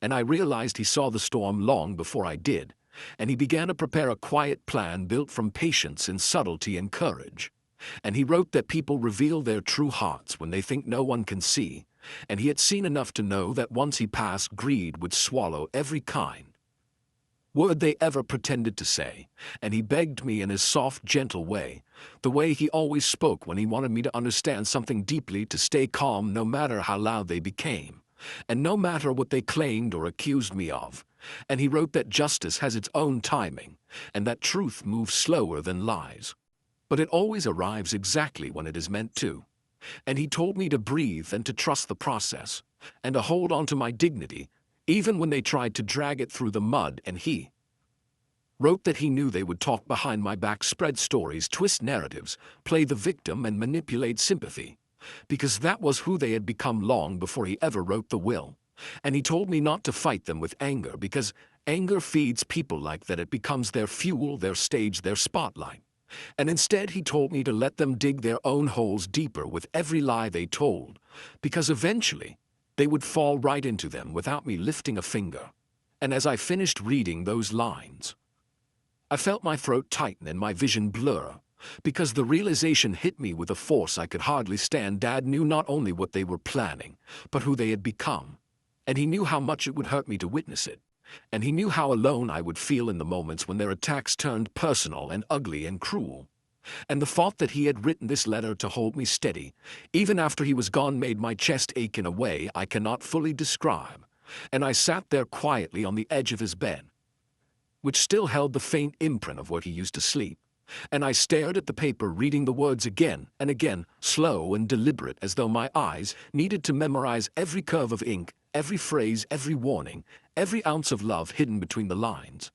and I realized he saw the storm long before I did, and he began to prepare a quiet plan built from patience and subtlety and courage. And he wrote that people reveal their true hearts when they think no one can see, and he had seen enough to know that once he passed, greed would swallow every kind word they ever pretended to say, and he begged me in his soft, gentle way, the way he always spoke when he wanted me to understand something deeply, to stay calm no matter how loud they became, and no matter what they claimed or accused me of. And he wrote that justice has its own timing, and that truth moves slower than lies. But it always arrives exactly when it is meant to. And he told me to breathe and to trust the process, and to hold on to my dignity, even when they tried to drag it through the mud. And he wrote that he knew they would talk behind my back, spread stories, twist narratives, play the victim, and manipulate sympathy, because that was who they had become long before he ever wrote the will. And he told me not to fight them with anger, because anger feeds people like that. It becomes their fuel, their stage, their spotlight. And instead he told me to let them dig their own holes deeper with every lie they told, because eventually they would fall right into them without me lifting a finger. And as I finished reading those lines, I felt my throat tighten and my vision blur, because the realization hit me with a force I could hardly stand. Dad knew not only what they were planning, but who they had become. And he knew how much it would hurt me to witness it. And he knew how alone I would feel in the moments when their attacks turned personal and ugly and cruel. And the thought that he had written this letter to hold me steady, even after he was gone, made my chest ache in a way I cannot fully describe. And I sat there quietly on the edge of his bed, which still held the faint imprint of where he used to sleep. And I stared at the paper, reading the words again and again, slow and deliberate, as though my eyes needed to memorize every curve of ink, every phrase, every warning, every ounce of love hidden between the lines.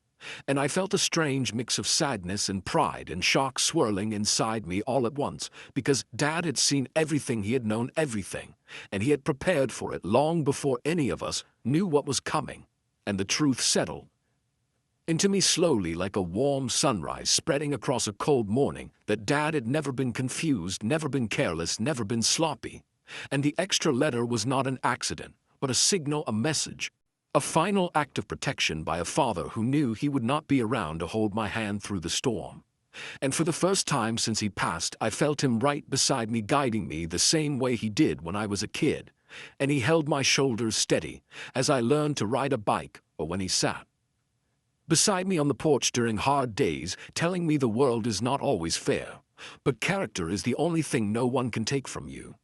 And I felt a strange mix of sadness and pride and shock swirling inside me all at once, because Dad had seen everything, he had known everything, and he had prepared for it long before any of us knew what was coming. And the truth settled into me slowly, like a warm sunrise spreading across a cold morning, that Dad had never been confused, never been careless, never been sloppy. And the extra letter was not an accident, but a signal, a message, a final act of protection by a father who knew he would not be around to hold my hand through the storm. And for the first time since he passed, I felt him right beside me, guiding me the same way he did when I was a kid. And he held my shoulders steady as I learned to ride a bike, or when he sat beside me on the porch during hard days, telling me the world is not always fair, but character is the only thing no one can take from you.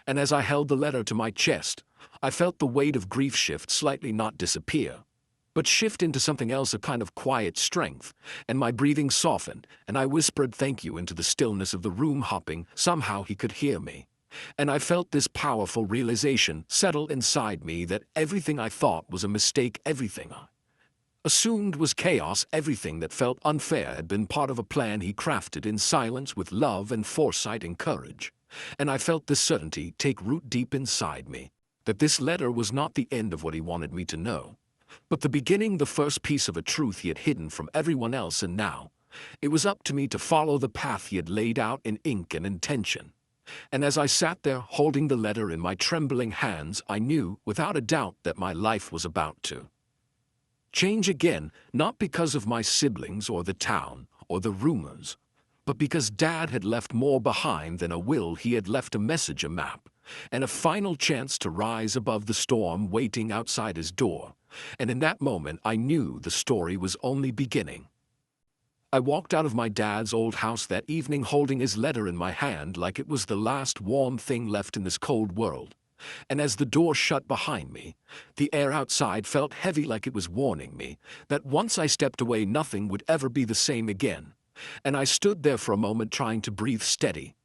And as I held the letter to my chest, I felt the weight of grief shift slightly, not disappear, but shift into something else, a kind of quiet strength, and my breathing softened, and I whispered thank you into the stillness of the room, hoping somehow he could hear me. And I felt this powerful realization settle inside me that everything I thought was a mistake, everything I assumed was chaos, everything that felt unfair had been part of a plan he crafted in silence with love and foresight and courage. And I felt this certainty take root deep inside me, that this letter was not the end of what he wanted me to know, but the beginning, the first piece of a truth he had hidden from everyone else. And now it was up to me to follow the path he had laid out in ink and intention. And as I sat there holding the letter in my trembling hands, I knew without a doubt that my life was about to change again, not because of my siblings or the town or the rumors, but because Dad had left more behind than a will. He had left a message, a map, and a final chance to rise above the storm waiting outside his door. And in that moment I knew the story was only beginning. I walked out of my dad's old house that evening holding his letter in my hand like it was the last warm thing left in this cold world. And as the door shut behind me, the air outside felt heavy, like it was warning me that once I stepped away nothing would ever be the same again. And I stood there for a moment trying to breathe steady.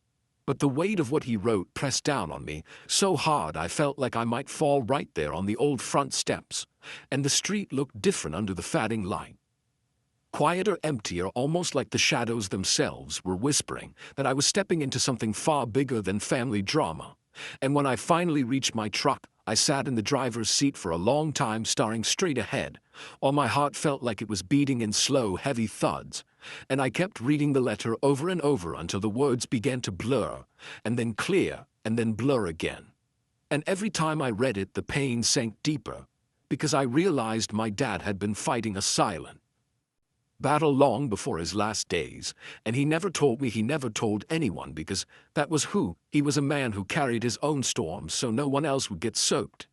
But the weight of what he wrote pressed down on me so hard I felt like I might fall right there on the old front steps. And the street looked different under the fading light. Quieter, emptier, almost like the shadows themselves were whispering that I was stepping into something far bigger than family drama. And when I finally reached my truck, I sat in the driver's seat for a long time, staring straight ahead, while my heart felt like it was beating in slow, heavy thuds. And I kept reading the letter over and over until the words began to blur, and then clear, and then blur again. And every time I read it, the pain sank deeper, because I realized my dad had been fighting a silent battle long before his last days, and he never told me, he never told anyone, because that was who he was, a man who carried his own storms so no one else would get soaked.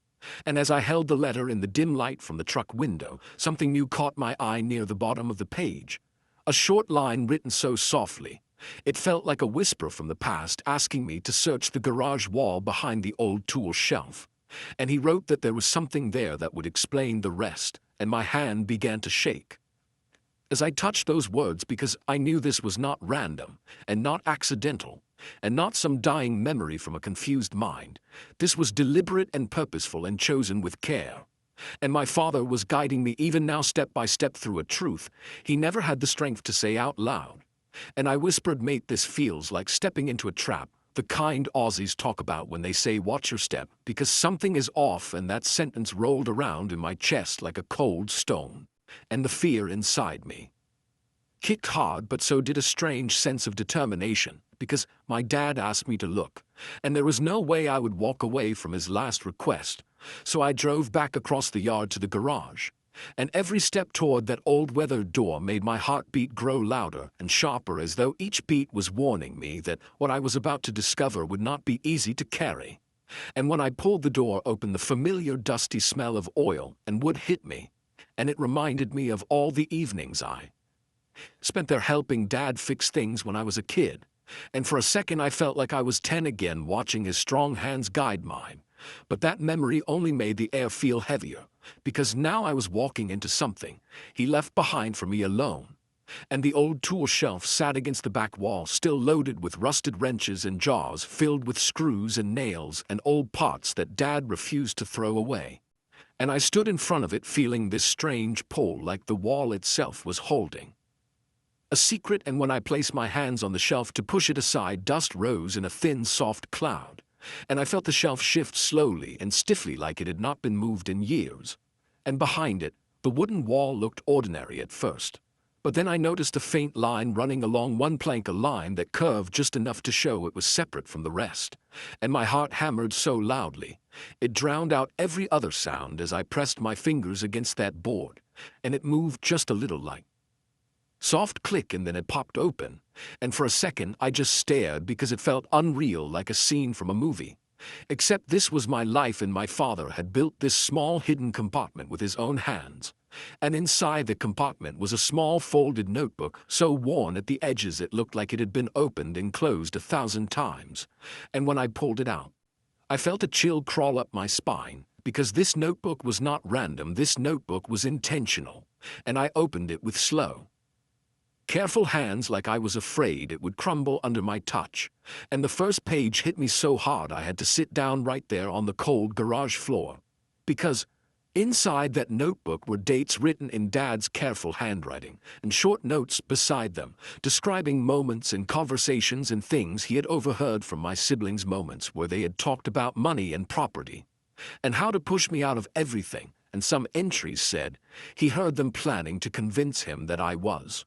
And as I held the letter in the dim light from the truck window, something new caught my eye near the bottom of the page. A short line written so softly. It felt like a whisper from the past asking me to search the garage wall behind the old tool shelf. And he wrote that there was something there that would explain the rest, and my hand began to shake as I touched those words, because I knew this was not random, and not accidental, and not some dying memory from a confused mind. This was deliberate and purposeful and chosen with care. And my father was guiding me even now step by step through a truth he never had the strength to say out loud. And I whispered, "Mate, this feels like stepping into a trap, the kind Aussies talk about when they say watch your step, because something is off." And that sentence rolled around in my chest like a cold stone. And the fear inside me kicked hard, but so did a strange sense of determination, because my dad asked me to look, and there was no way I would walk away from his last request. So I drove back across the yard to the garage, and every step toward that old weathered door made my heartbeat grow louder and sharper, as though each beat was warning me that what I was about to discover would not be easy to carry. And when I pulled the door open, the familiar dusty smell of oil and wood hit me, and it reminded me of all the evenings I spent there helping Dad fix things when I was a kid. And for a second I felt like I was 10 again, watching his strong hands guide mine. But that memory only made the air feel heavier, because now I was walking into something he left behind for me alone. And the old tool shelf sat against the back wall, still loaded with rusted wrenches and jars filled with screws and nails and old parts that Dad refused to throw away. And I stood in front of it, feeling this strange pull, like the wall itself was holding a secret. And when I placed my hands on the shelf to push it aside, dust rose in a thin, soft cloud, and I felt the shelf shift slowly and stiffly, like it had not been moved in years. And behind it, the wooden wall looked ordinary at first, but then I noticed a faint line running along one plank, a line that curved just enough to show it was separate from the rest. And my heart hammered so loudly, it drowned out every other sound as I pressed my fingers against that board, and it moved just a little, like soft click, and then it popped open. And for a second I just stared, because it felt unreal, like a scene from a movie. Except this was my life, and my father had built this small hidden compartment with his own hands. And inside the compartment was a small folded notebook, so worn at the edges it looked like it had been opened and closed 1,000 times. And when I pulled it out, I felt a chill crawl up my spine, because this notebook was not random, this notebook was intentional. And I opened it with slow, careful hands, like I was afraid it would crumble under my touch. And the first page hit me so hard I had to sit down right there on the cold garage floor, because inside that notebook were dates written in Dad's careful handwriting, and short notes beside them, describing moments and conversations and things he had overheard from my siblings, moments where they had talked about money and property, and how to push me out of everything. And some entries said he heard them planning to convince him that I was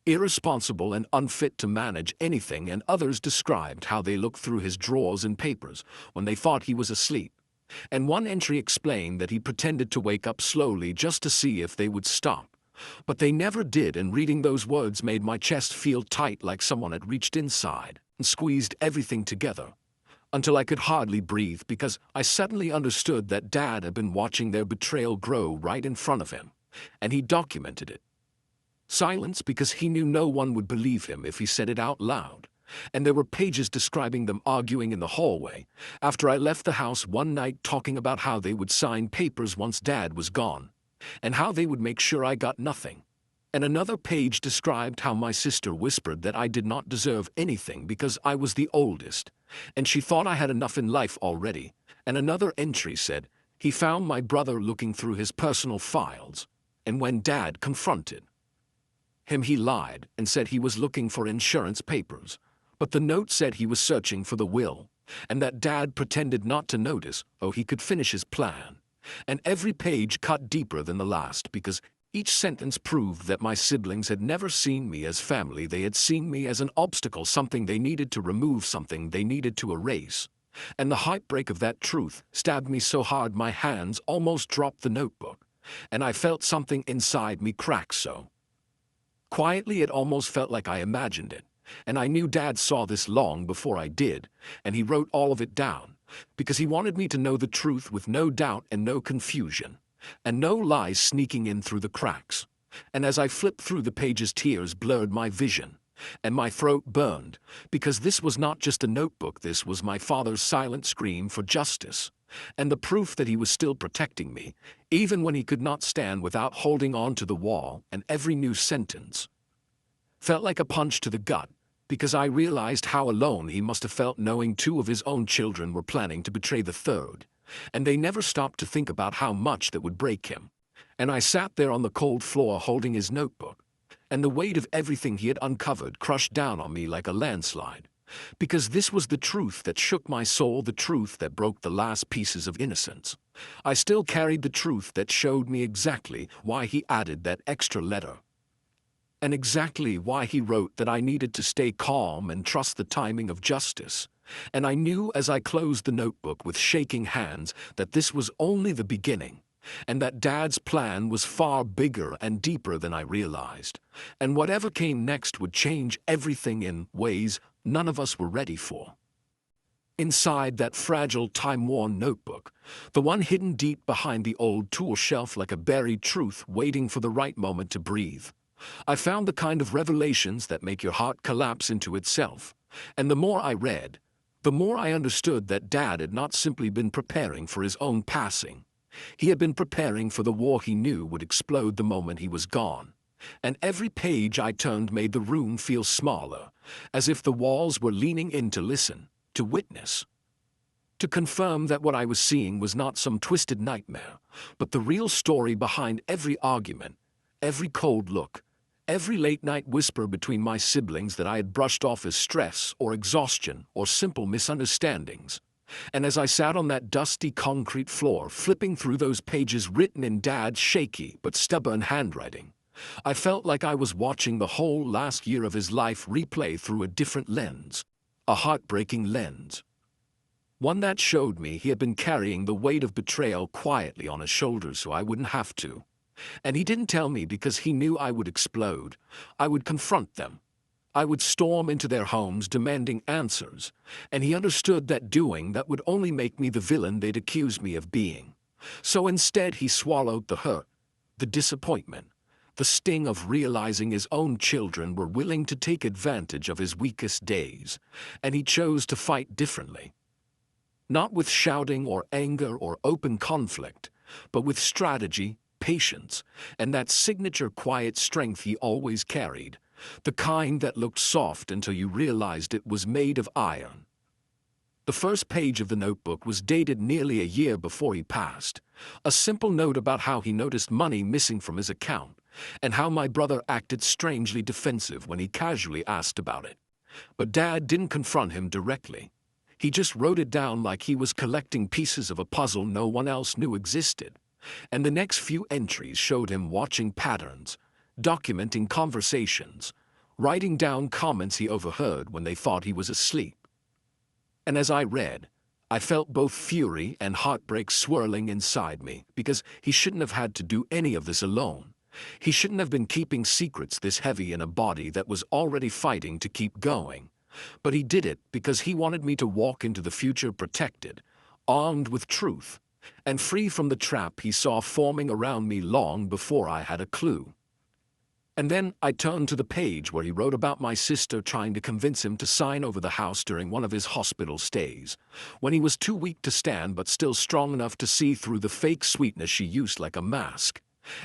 irresponsible and unfit to manage anything, and others described how they looked through his drawers and papers when they thought he was asleep. And one entry explained that he pretended to wake up slowly just to see if they would stop. But they never did, and reading those words made my chest feel tight, like someone had reached inside and squeezed everything together, until I could hardly breathe, because I suddenly understood that Dad had been watching their betrayal grow right in front of him, and he documented it. Silence, because he knew no one would believe him if he said it out loud. And there were pages describing them arguing in the hallway after I left the house one night, talking about how they would sign papers once Dad was gone, and how they would make sure I got nothing. And another page described how my sister whispered that I did not deserve anything because I was the oldest, and she thought I had enough in life already. And another entry said he found my brother looking through his personal files, and when Dad confronted him, he lied and said he was looking for insurance papers. But the note said he was searching for the will, and that Dad pretended not to notice, oh, he could finish his plan. And every page cut deeper than the last, because each sentence proved that my siblings had never seen me as family. They had seen me as an obstacle, something they needed to remove, something they needed to erase. And the heartbreak of that truth stabbed me so hard my hands almost dropped the notebook, and I felt something inside me crack so quietly it almost felt like I imagined it. And I knew Dad saw this long before I did, and he wrote all of it down, because he wanted me to know the truth with no doubt and no confusion, and no lies sneaking in through the cracks. And as I flipped through the pages, tears blurred my vision, and my throat burned, because this was not just a notebook, this was my father's silent scream for justice, and the proof that he was still protecting me, even when he could not stand without holding on to the wall. And every new sentence felt like a punch to the gut, because I realized how alone he must have felt knowing two of his own children were planning to betray the third, and they never stopped to think about how much that would break him. And I sat there on the cold floor holding his notebook, and the weight of everything he had uncovered crushed down on me like a landslide, because this was the truth that shook my soul, the truth that broke the last pieces of innocence. I still carried the truth that showed me exactly why he added that extra letter, and exactly why he wrote that I needed to stay calm and trust the timing of justice. And I knew as I closed the notebook with shaking hands that this was only the beginning, and that Dad's plan was far bigger and deeper than I realized, and whatever came next would change everything in ways none of us were ready for. Inside that fragile, time-worn notebook, the one hidden deep behind the old tool shelf like a buried truth waiting for the right moment to breathe, I found the kind of revelations that make your heart collapse into itself. And the more I read, the more I understood that Dad had not simply been preparing for his own passing. He had been preparing for the war he knew would explode the moment he was gone. And every page I turned made the room feel smaller, as if the walls were leaning in to listen, to witness, to confirm that what I was seeing was not some twisted nightmare, but the real story behind every argument, every cold look, every late-night whisper between my siblings that I had brushed off as stress or exhaustion or simple misunderstandings. And as I sat on that dusty concrete floor, flipping through those pages written in Dad's shaky but stubborn handwriting, I felt like I was watching the whole last year of his life replay through a different lens, a heartbreaking lens. One that showed me he had been carrying the weight of betrayal quietly on his shoulders so I wouldn't have to. And he didn't tell me because he knew I would explode. I would confront them. I would storm into their homes demanding answers, and he understood that doing that would only make me the villain they'd accuse me of being. So instead he swallowed the hurt, the disappointment, the sting of realizing his own children were willing to take advantage of his weakest days, and he chose to fight differently. Not with shouting or anger or open conflict, but with strategy, patience, and that signature quiet strength he always carried, the kind that looked soft until you realized it was made of iron. The first page of the notebook was dated nearly a year before he passed, a simple note about how he noticed money missing from his account, and how my brother acted strangely defensive when he casually asked about it. But Dad didn't confront him directly. He just wrote it down like he was collecting pieces of a puzzle no one else knew existed. And the next few entries showed him watching patterns, documenting conversations, writing down comments he overheard when they thought he was asleep. And as I read, I felt both fury and heartbreak swirling inside me, because he shouldn't have had to do any of this alone. He shouldn't have been keeping secrets this heavy in a body that was already fighting to keep going. But he did it because he wanted me to walk into the future protected, armed with truth, and free from the trap he saw forming around me long before I had a clue. And then I turned to the page where he wrote about my sister trying to convince him to sign over the house during one of his hospital stays, when he was too weak to stand but still strong enough to see through the fake sweetness she used like a mask.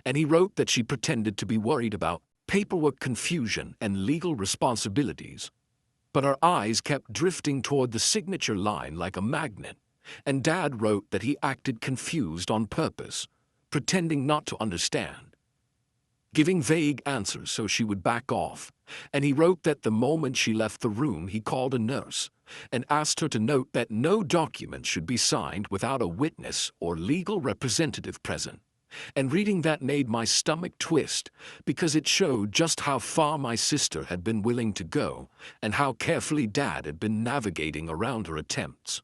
And he wrote that she pretended to be worried about paperwork confusion and legal responsibilities. But our eyes kept drifting toward the signature line like a magnet. And Dad wrote that he acted confused on purpose, pretending not to understand, giving vague answers so she would back off. And he wrote that the moment she left the room, he called a nurse and asked her to note that no document should be signed without a witness or legal representative present. And reading that made my stomach twist, because it showed just how far my sister had been willing to go and how carefully Dad had been navigating around her attempts.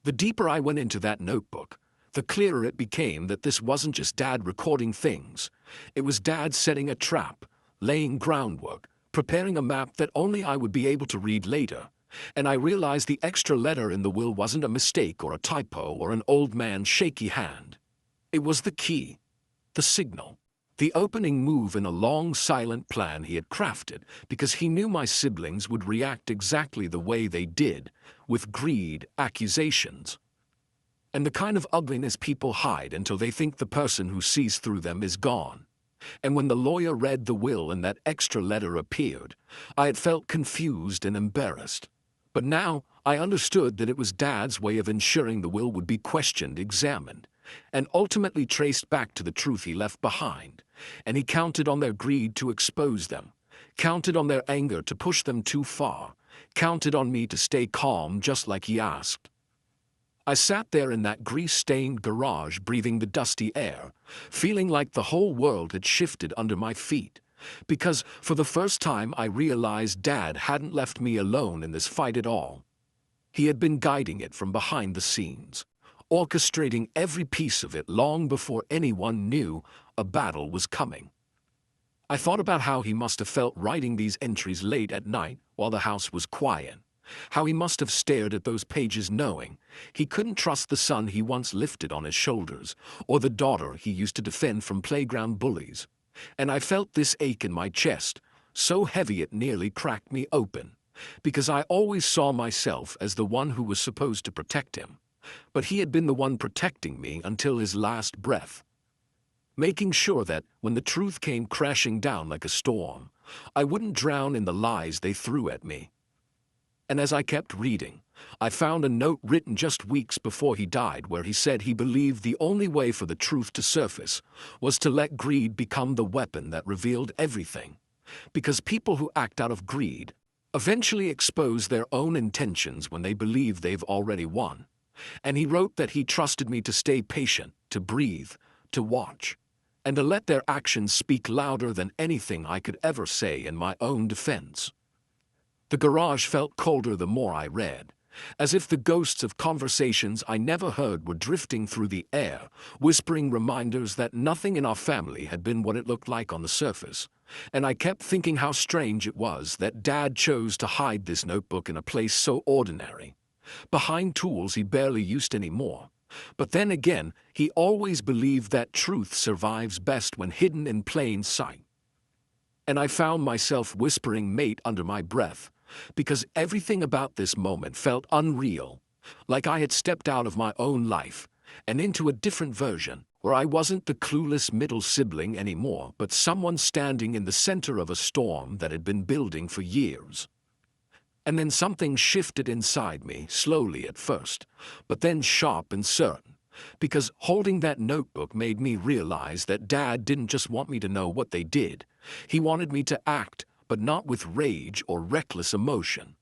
The deeper I went into that notebook, the clearer it became that this wasn't just Dad recording things. It was Dad setting a trap, laying groundwork, preparing a map that only I would be able to read later, And I realized the extra letter in the will wasn't a mistake or a typo or an old man's shaky hand. It was the key, the signal, the opening move in a long, silent plan he had crafted because he knew my siblings would react exactly the way they did, with greed, accusations, and the kind of ugliness people hide until they think the person who sees through them is gone. And when the lawyer read the will and that extra letter appeared, I had felt confused and embarrassed. But now I understood that it was Dad's way of ensuring the will would be questioned, examined, and ultimately traced back to the truth he left behind. And he counted on their greed to expose them, counted on their anger to push them too far, counted on me to stay calm just like he asked. I sat there in that grease-stained garage breathing the dusty air, feeling like the whole world had shifted under my feet, because for the first time I realized Dad hadn't left me alone in this fight at all. He had been guiding it from behind the scenes, orchestrating every piece of it long before anyone knew a battle was coming. I thought about how he must have felt writing these entries late at night while the house was quiet. How he must have stared at those pages knowing he couldn't trust the son he once lifted on his shoulders, or the daughter he used to defend from playground bullies. And I felt this ache in my chest, so heavy it nearly cracked me open, because I always saw myself as the one who was supposed to protect him. But he had been the one protecting me until his last breath, making sure that, when the truth came crashing down like a storm, I wouldn't drown in the lies they threw at me. And as I kept reading, I found a note written just weeks before he died where he said he believed the only way for the truth to surface was to let greed become the weapon that revealed everything. Because people who act out of greed eventually expose their own intentions when they believe they've already won. And he wrote that he trusted me to stay patient, to breathe, to watch, and to let their actions speak louder than anything I could ever say in my own defense. The garage felt colder the more I read, as if the ghosts of conversations I never heard were drifting through the air, whispering reminders that nothing in our family had been what it looked like on the surface. And I kept thinking how strange it was that Dad chose to hide this notebook in a place so ordinary, behind tools he barely used anymore. But then again, he always believed that truth survives best when hidden in plain sight. And I found myself whispering mate under my breath, because everything about this moment felt unreal, like I had stepped out of my own life and into a different version, where I wasn't the clueless middle sibling anymore, but someone standing in the center of a storm that had been building for years. And then something shifted inside me, slowly at first, but then sharp and certain, because holding that notebook made me realize that Dad didn't just want me to know what they did. He wanted me to act, but not with rage or reckless emotion.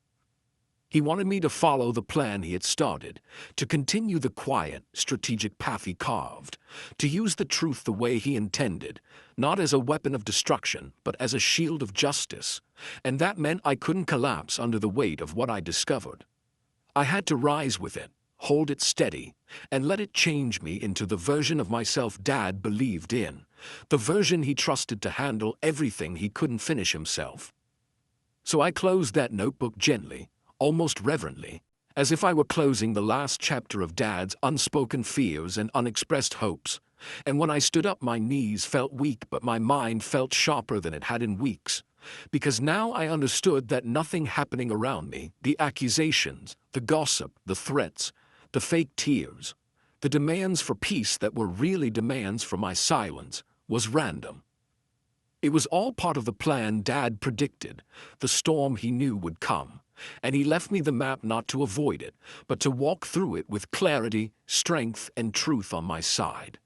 He wanted me to follow the plan he had started, to continue the quiet, strategic path he carved, to use the truth the way he intended, not as a weapon of destruction, but as a shield of justice. And that meant I couldn't collapse under the weight of what I discovered. I had to rise with it, hold it steady, and let it change me into the version of myself Dad believed in, the version he trusted to handle everything he couldn't finish himself. So I closed that notebook gently, almost reverently, as if I were closing the last chapter of Dad's unspoken fears and unexpressed hopes. And when I stood up, my knees felt weak, but my mind felt sharper than it had in weeks. Because now I understood that nothing happening around me, the accusations, the gossip, the threats, the fake tears, the demands for peace that were really demands for my silence, was random. It was all part of the plan Dad predicted, the storm he knew would come. And he left me the map not to avoid it, but to walk through it with clarity, strength, and truth on my side.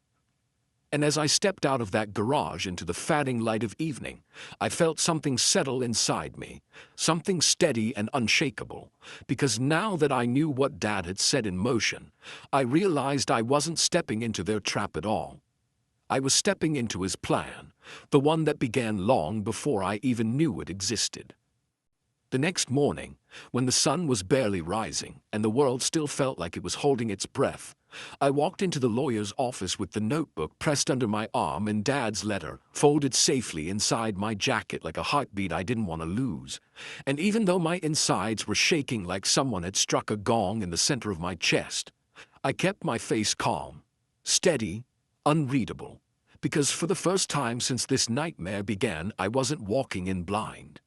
And as I stepped out of that garage into the fading light of evening, I felt something settle inside me, something steady and unshakable, because now that I knew what Dad had set in motion, I realized I wasn't stepping into their trap at all. I was stepping into his plan, the one that began long before I even knew it existed. The next morning, when the sun was barely rising and the world still felt like it was holding its breath, I walked into the lawyer's office with the notebook pressed under my arm and Dad's letter folded safely inside my jacket like a heartbeat I didn't want to lose. And even though my insides were shaking like someone had struck a gong in the center of my chest, I kept my face calm, steady, unreadable, because for the first time since this nightmare began, I wasn't walking in blind.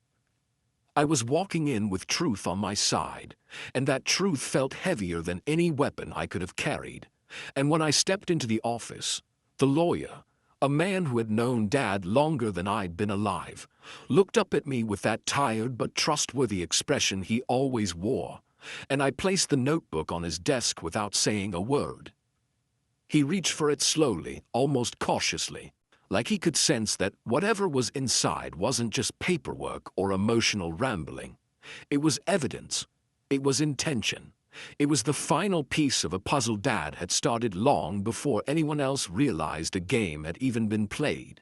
I was walking in with truth on my side, and that truth felt heavier than any weapon I could have carried. And when I stepped into the office, the lawyer, a man who had known Dad longer than I'd been alive, looked up at me with that tired but trustworthy expression he always wore, and I placed the notebook on his desk without saying a word. He reached for it slowly, almost cautiously, like he could sense that whatever was inside wasn't just paperwork or emotional rambling. It was evidence. It was intention. It was the final piece of a puzzle Dad had started long before anyone else realized a game had even been played.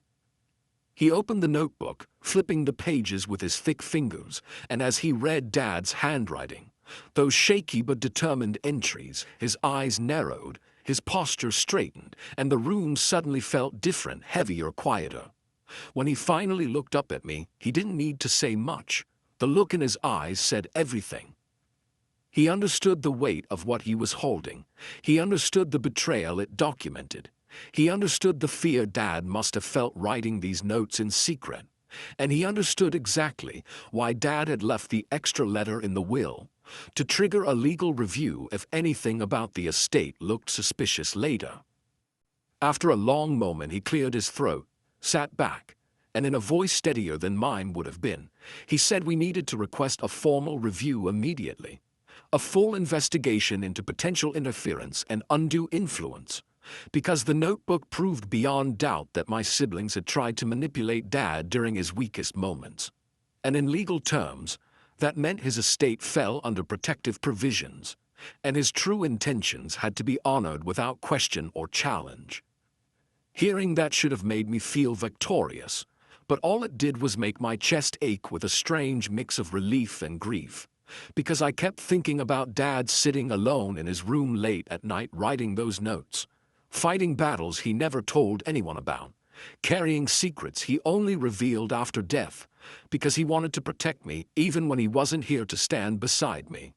He opened the notebook, flipping the pages with his thick fingers, and as he read Dad's handwriting, those shaky but determined entries, his eyes narrowed, his posture straightened, and the room suddenly felt different, heavier, quieter. When he finally looked up at me, he didn't need to say much. The look in his eyes said everything. He understood the weight of what he was holding. He understood the betrayal it documented. He understood the fear Dad must have felt writing these notes in secret. And he understood exactly why Dad had left the extra letter in the will, to trigger a legal review if anything about the estate looked suspicious later. After a long moment, he cleared his throat, sat back, and in a voice steadier than mine would have been, he said we needed to request a formal review immediately, a full investigation into potential interference and undue influence, because the notebook proved beyond doubt that my siblings had tried to manipulate Dad during his weakest moments. And in legal terms, that meant his estate fell under protective provisions, and his true intentions had to be honored without question or challenge. Hearing that should have made me feel victorious, but all it did was make my chest ache with a strange mix of relief and grief, because I kept thinking about Dad sitting alone in his room late at night writing those notes, fighting battles he never told anyone about, carrying secrets he only revealed after death, because he wanted to protect me even when he wasn't here to stand beside me.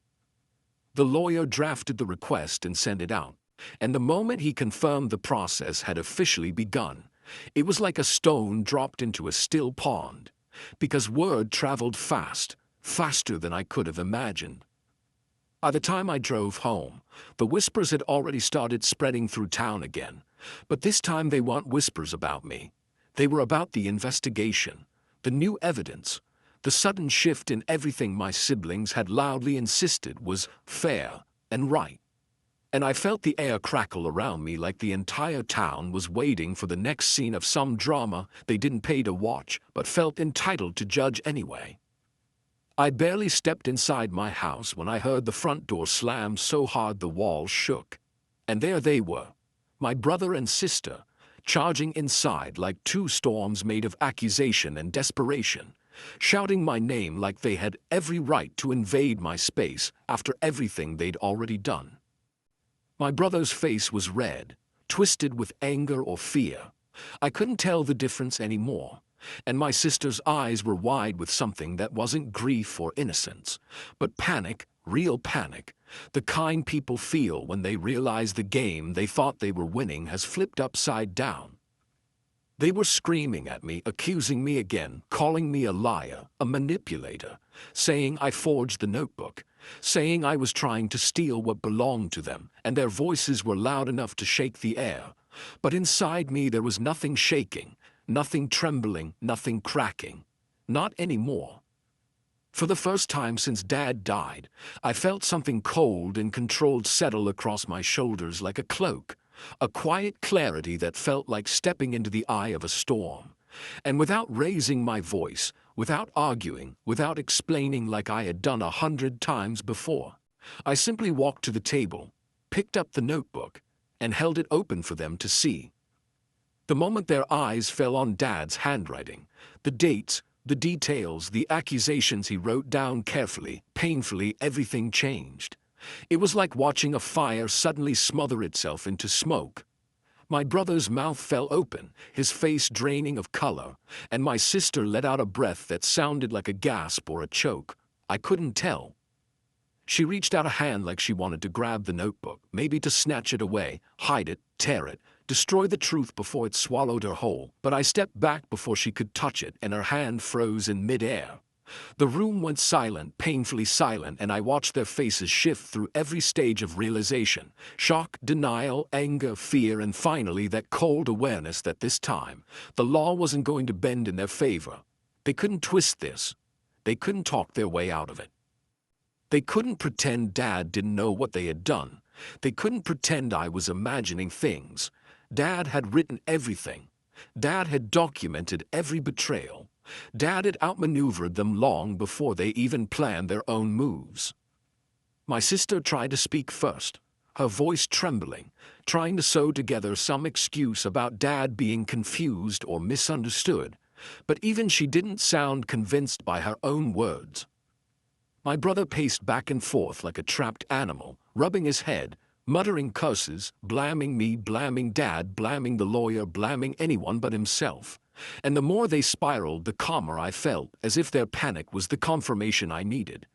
The lawyer drafted the request and sent it out, and the moment he confirmed the process had officially begun, it was like a stone dropped into a still pond, because word traveled fast, faster than I could have imagined. By the time I drove home, the whispers had already started spreading through town again, but this time they weren't whispers about me. They were about the investigation, the new evidence, the sudden shift in everything my siblings had loudly insisted was fair and right. And I felt the air crackle around me like the entire town was waiting for the next scene of some drama they didn't pay to watch but felt entitled to judge anyway. I barely stepped inside my house when I heard the front door slam so hard the walls shook. And there they were, my brother and sister, charging inside like two storms made of accusation and desperation, shouting my name like they had every right to invade my space after everything they'd already done. My brother's face was red, twisted with anger or fear. I couldn't tell the difference anymore. And my sister's eyes were wide with something that wasn't grief or innocence, but panic, real panic, the kind people feel when they realize the game they thought they were winning has flipped upside down. They were screaming at me, accusing me again, calling me a liar, a manipulator, saying I forged the notebook, saying I was trying to steal what belonged to them, and their voices were loud enough to shake the air. But inside me there was nothing shaking, nothing trembling, nothing cracking. Not anymore. For the first time since Dad died, I felt something cold and controlled settle across my shoulders like a cloak, a quiet clarity that felt like stepping into the eye of a storm. And without raising my voice, without arguing, without explaining like I had done 100 times before, I simply walked to the table, picked up the notebook, and held it open for them to see. The moment their eyes fell on Dad's handwriting, the dates, The details, the accusations he wrote down carefully, painfully, everything changed. It was like watching a fire suddenly smother itself into smoke. My brother's mouth fell open, his face draining of color, and my sister let out a breath that sounded like a gasp or a choke. I couldn't tell. She reached out a hand like she wanted to grab the notebook, maybe to snatch it away, hide it, tear it, destroy the truth before it swallowed her whole. But I stepped back before she could touch it, and her hand froze in midair. The room went silent, painfully silent, and I watched their faces shift through every stage of realization: shock, denial, anger, fear, and finally that cold awareness that this time, the law wasn't going to bend in their favor. They couldn't twist this. They couldn't talk their way out of it. They couldn't pretend Dad didn't know what they had done. They couldn't pretend I was imagining things. Dad had written everything. Dad had documented every betrayal. Dad had outmaneuvered them long before they even planned their own moves. My sister tried to speak first, her voice trembling, trying to sew together some excuse about Dad being confused or misunderstood, but even she didn't sound convinced by her own words. My brother paced back and forth like a trapped animal, rubbing his head, muttering curses, blaming me, blaming Dad, blaming the lawyer, blaming anyone but himself. And the more they spiraled, the calmer I felt, as if their panic was the confirmation I needed,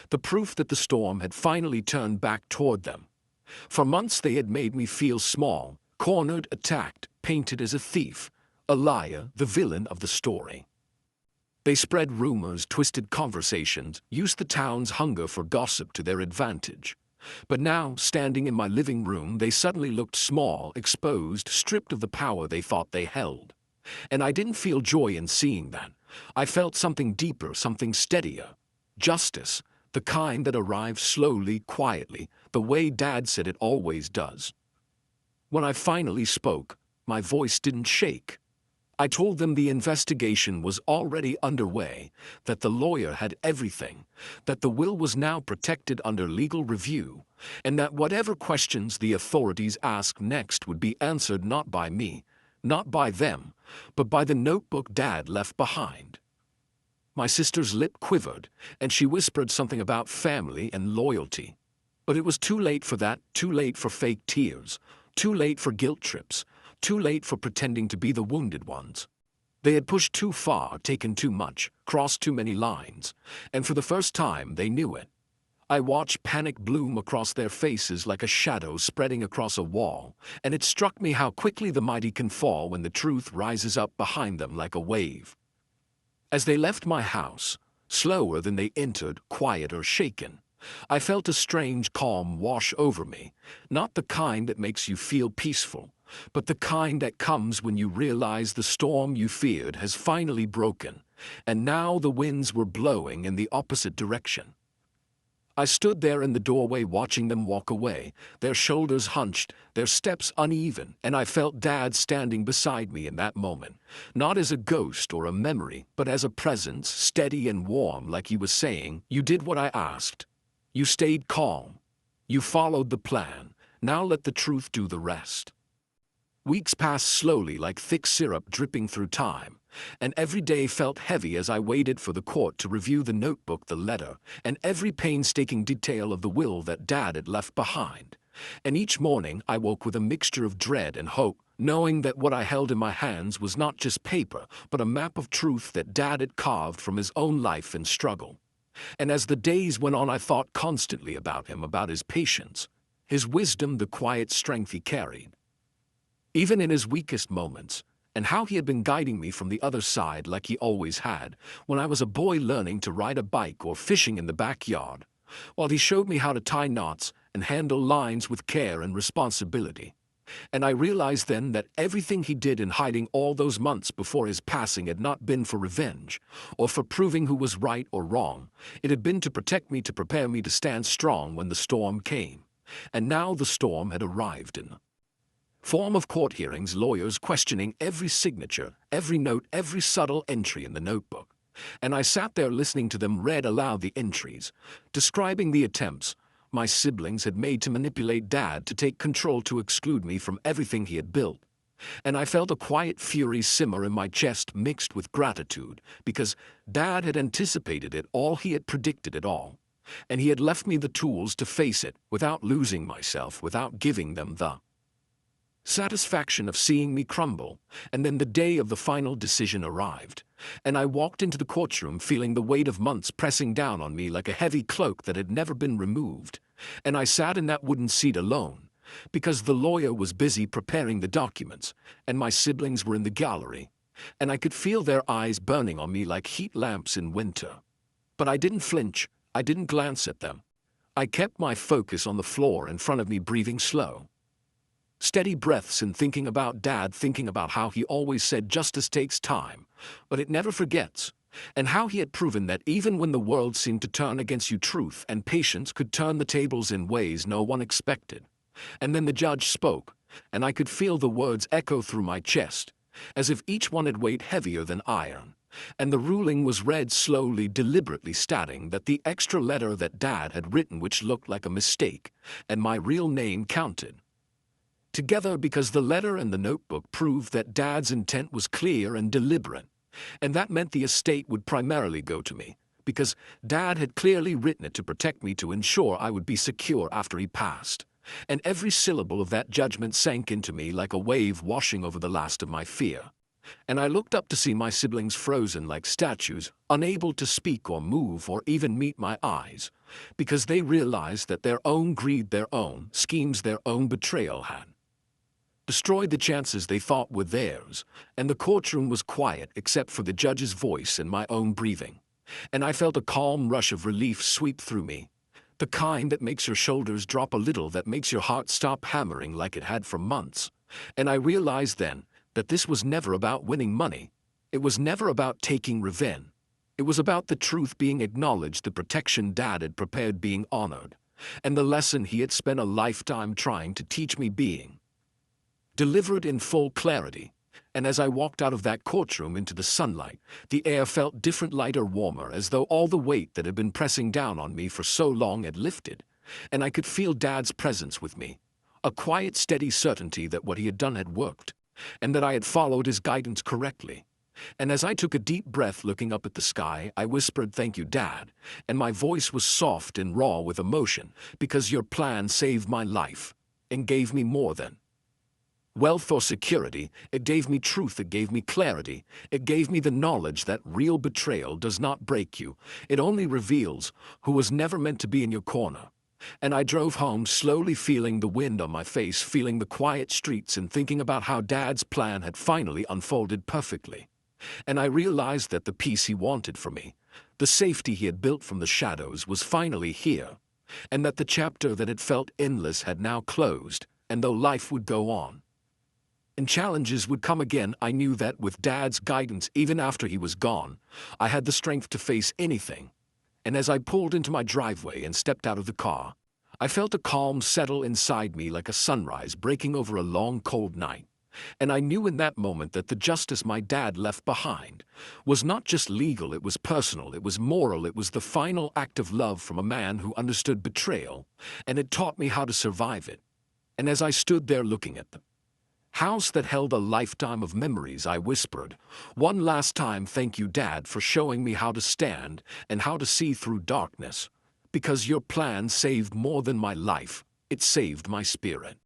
the proof that the storm had finally turned back toward them. For months they had made me feel small, cornered, attacked, painted as a thief, a liar, the villain of the story. They spread rumors, twisted conversations, used the town's hunger for gossip to their advantage. But now, standing in my living room, they suddenly looked small, exposed, stripped of the power they thought they held. And I didn't feel joy in seeing that. I felt something deeper, something steadier. Justice, the kind that arrives slowly, quietly, the way Dad said it always does. When I finally spoke, my voice didn't shake. I told them the investigation was already underway, that the lawyer had everything, that the will was now protected under legal review, and that whatever questions the authorities asked next would be answered not by me, not by them, but by the notebook Dad left behind. My sister's lip quivered, and she whispered something about family and loyalty. But it was too late for that, too late for fake tears, too late for guilt trips, too late for pretending to be the wounded ones. They had pushed too far, taken too much, crossed too many lines, and for the first time they knew it. I watched panic bloom across their faces like a shadow spreading across a wall, and it struck me how quickly the mighty can fall when the truth rises up behind them like a wave. As they left my house, slower than they entered, quieter, shaken, I felt a strange calm wash over me, not the kind that makes you feel peaceful, but the kind that comes when you realize the storm you feared has finally broken, and now the winds were blowing in the opposite direction. I stood there in the doorway watching them walk away, their shoulders hunched, their steps uneven, and I felt Dad standing beside me in that moment, not as a ghost or a memory, but as a presence, steady and warm, like he was saying, "You did what I asked. You stayed calm. You followed the plan. Now let the truth do the rest." Weeks passed slowly like thick syrup dripping through time, and every day felt heavy as I waited for the court to review the notebook, the letter, and every painstaking detail of the will that Dad had left behind. And each morning I woke with a mixture of dread and hope, knowing that what I held in my hands was not just paper, but a map of truth that Dad had carved from his own life and struggle. And as the days went on, I thought constantly about him, about his patience, his wisdom, the quiet strength he carried, even in his weakest moments, and how he had been guiding me from the other side like he always had, when I was a boy learning to ride a bike or fishing in the backyard, while he showed me how to tie knots and handle lines with care and responsibility. And I realized then that everything he did in hiding all those months before his passing had not been for revenge, or for proving who was right or wrong. It had been to protect me, to prepare me to stand strong when the storm came. And now the storm had arrived in form of court hearings, lawyers questioning every signature, every note, every subtle entry in the notebook. And I sat there listening to them read aloud the entries, describing the attempts my siblings had made to manipulate Dad, to take control, to exclude me from everything he had built. And I felt a quiet fury simmer in my chest mixed with gratitude, because Dad had anticipated it all, he had predicted it all. And he had left me the tools to face it without losing myself, without giving them the satisfaction of seeing me crumble. And then the day of the final decision arrived, and I walked into the courtroom feeling the weight of months pressing down on me like a heavy cloak that had never been removed. And I sat in that wooden seat alone, because the lawyer was busy preparing the documents, and my siblings were in the gallery, and I could feel their eyes burning on me like heat lamps in winter. But I didn't flinch, I didn't glance at them. I kept my focus on the floor in front of me, breathing slow, steady breaths, and thinking about Dad, thinking about how he always said justice takes time, but it never forgets, and how he had proven that even when the world seemed to turn against you, truth and patience could turn the tables in ways no one expected. And then the judge spoke, and I could feel the words echo through my chest, as if each one had weighed heavier than iron. And the ruling was read slowly, deliberately, stating that the extra letter that Dad had written, which looked like a mistake, and my real name counted together, because the letter and the notebook proved that Dad's intent was clear and deliberate. And that meant the estate would primarily go to me, because Dad had clearly written it to protect me, to ensure I would be secure after he passed. And every syllable of that judgment sank into me like a wave washing over the last of my fear. And I looked up to see my siblings frozen like statues, unable to speak or move or even meet my eyes, because they realized that their own greed, their own schemes, their own betrayal had destroyed the chances they thought were theirs. And the courtroom was quiet except for the judge's voice and my own breathing. And I felt a calm rush of relief sweep through me, the kind that makes your shoulders drop a little, that makes your heart stop hammering like it had for months. And I realized then that this was never about winning money. It was never about taking revenge. It was about the truth being acknowledged, the protection Dad had prepared being honored, and the lesson he had spent a lifetime trying to teach me being delivered in full clarity. And as I walked out of that courtroom into the sunlight, the air felt different, lighter, warmer, as though all the weight that had been pressing down on me for so long had lifted. And I could feel Dad's presence with me, a quiet, steady certainty that what he had done had worked, and that I had followed his guidance correctly. And as I took a deep breath, looking up at the sky, I whispered, "Thank you, Dad," and my voice was soft and raw with emotion, because your plan saved my life and gave me more than wealth or security. It gave me truth, it gave me clarity, it gave me the knowledge that real betrayal does not break you, it only reveals who was never meant to be in your corner. And I drove home slowly, feeling the wind on my face, feeling the quiet streets, and thinking about how Dad's plan had finally unfolded perfectly. And I realized that the peace he wanted for me, the safety he had built from the shadows, was finally here, and that the chapter that had felt endless had now closed. And though life would go on, and challenges would come again, I knew that with Dad's guidance, even after he was gone, I had the strength to face anything. And as I pulled into my driveway and stepped out of the car, I felt a calm settle inside me like a sunrise breaking over a long, cold night. And I knew in that moment that the justice my dad left behind was not just legal, it was personal, it was moral, it was the final act of love from a man who understood betrayal and had taught me how to survive it. And as I stood there looking at the house that held a lifetime of memories, I whispered, "One last time, thank you, Dad, for showing me how to stand and how to see through darkness. Because your plan saved more than my life, it saved my spirit."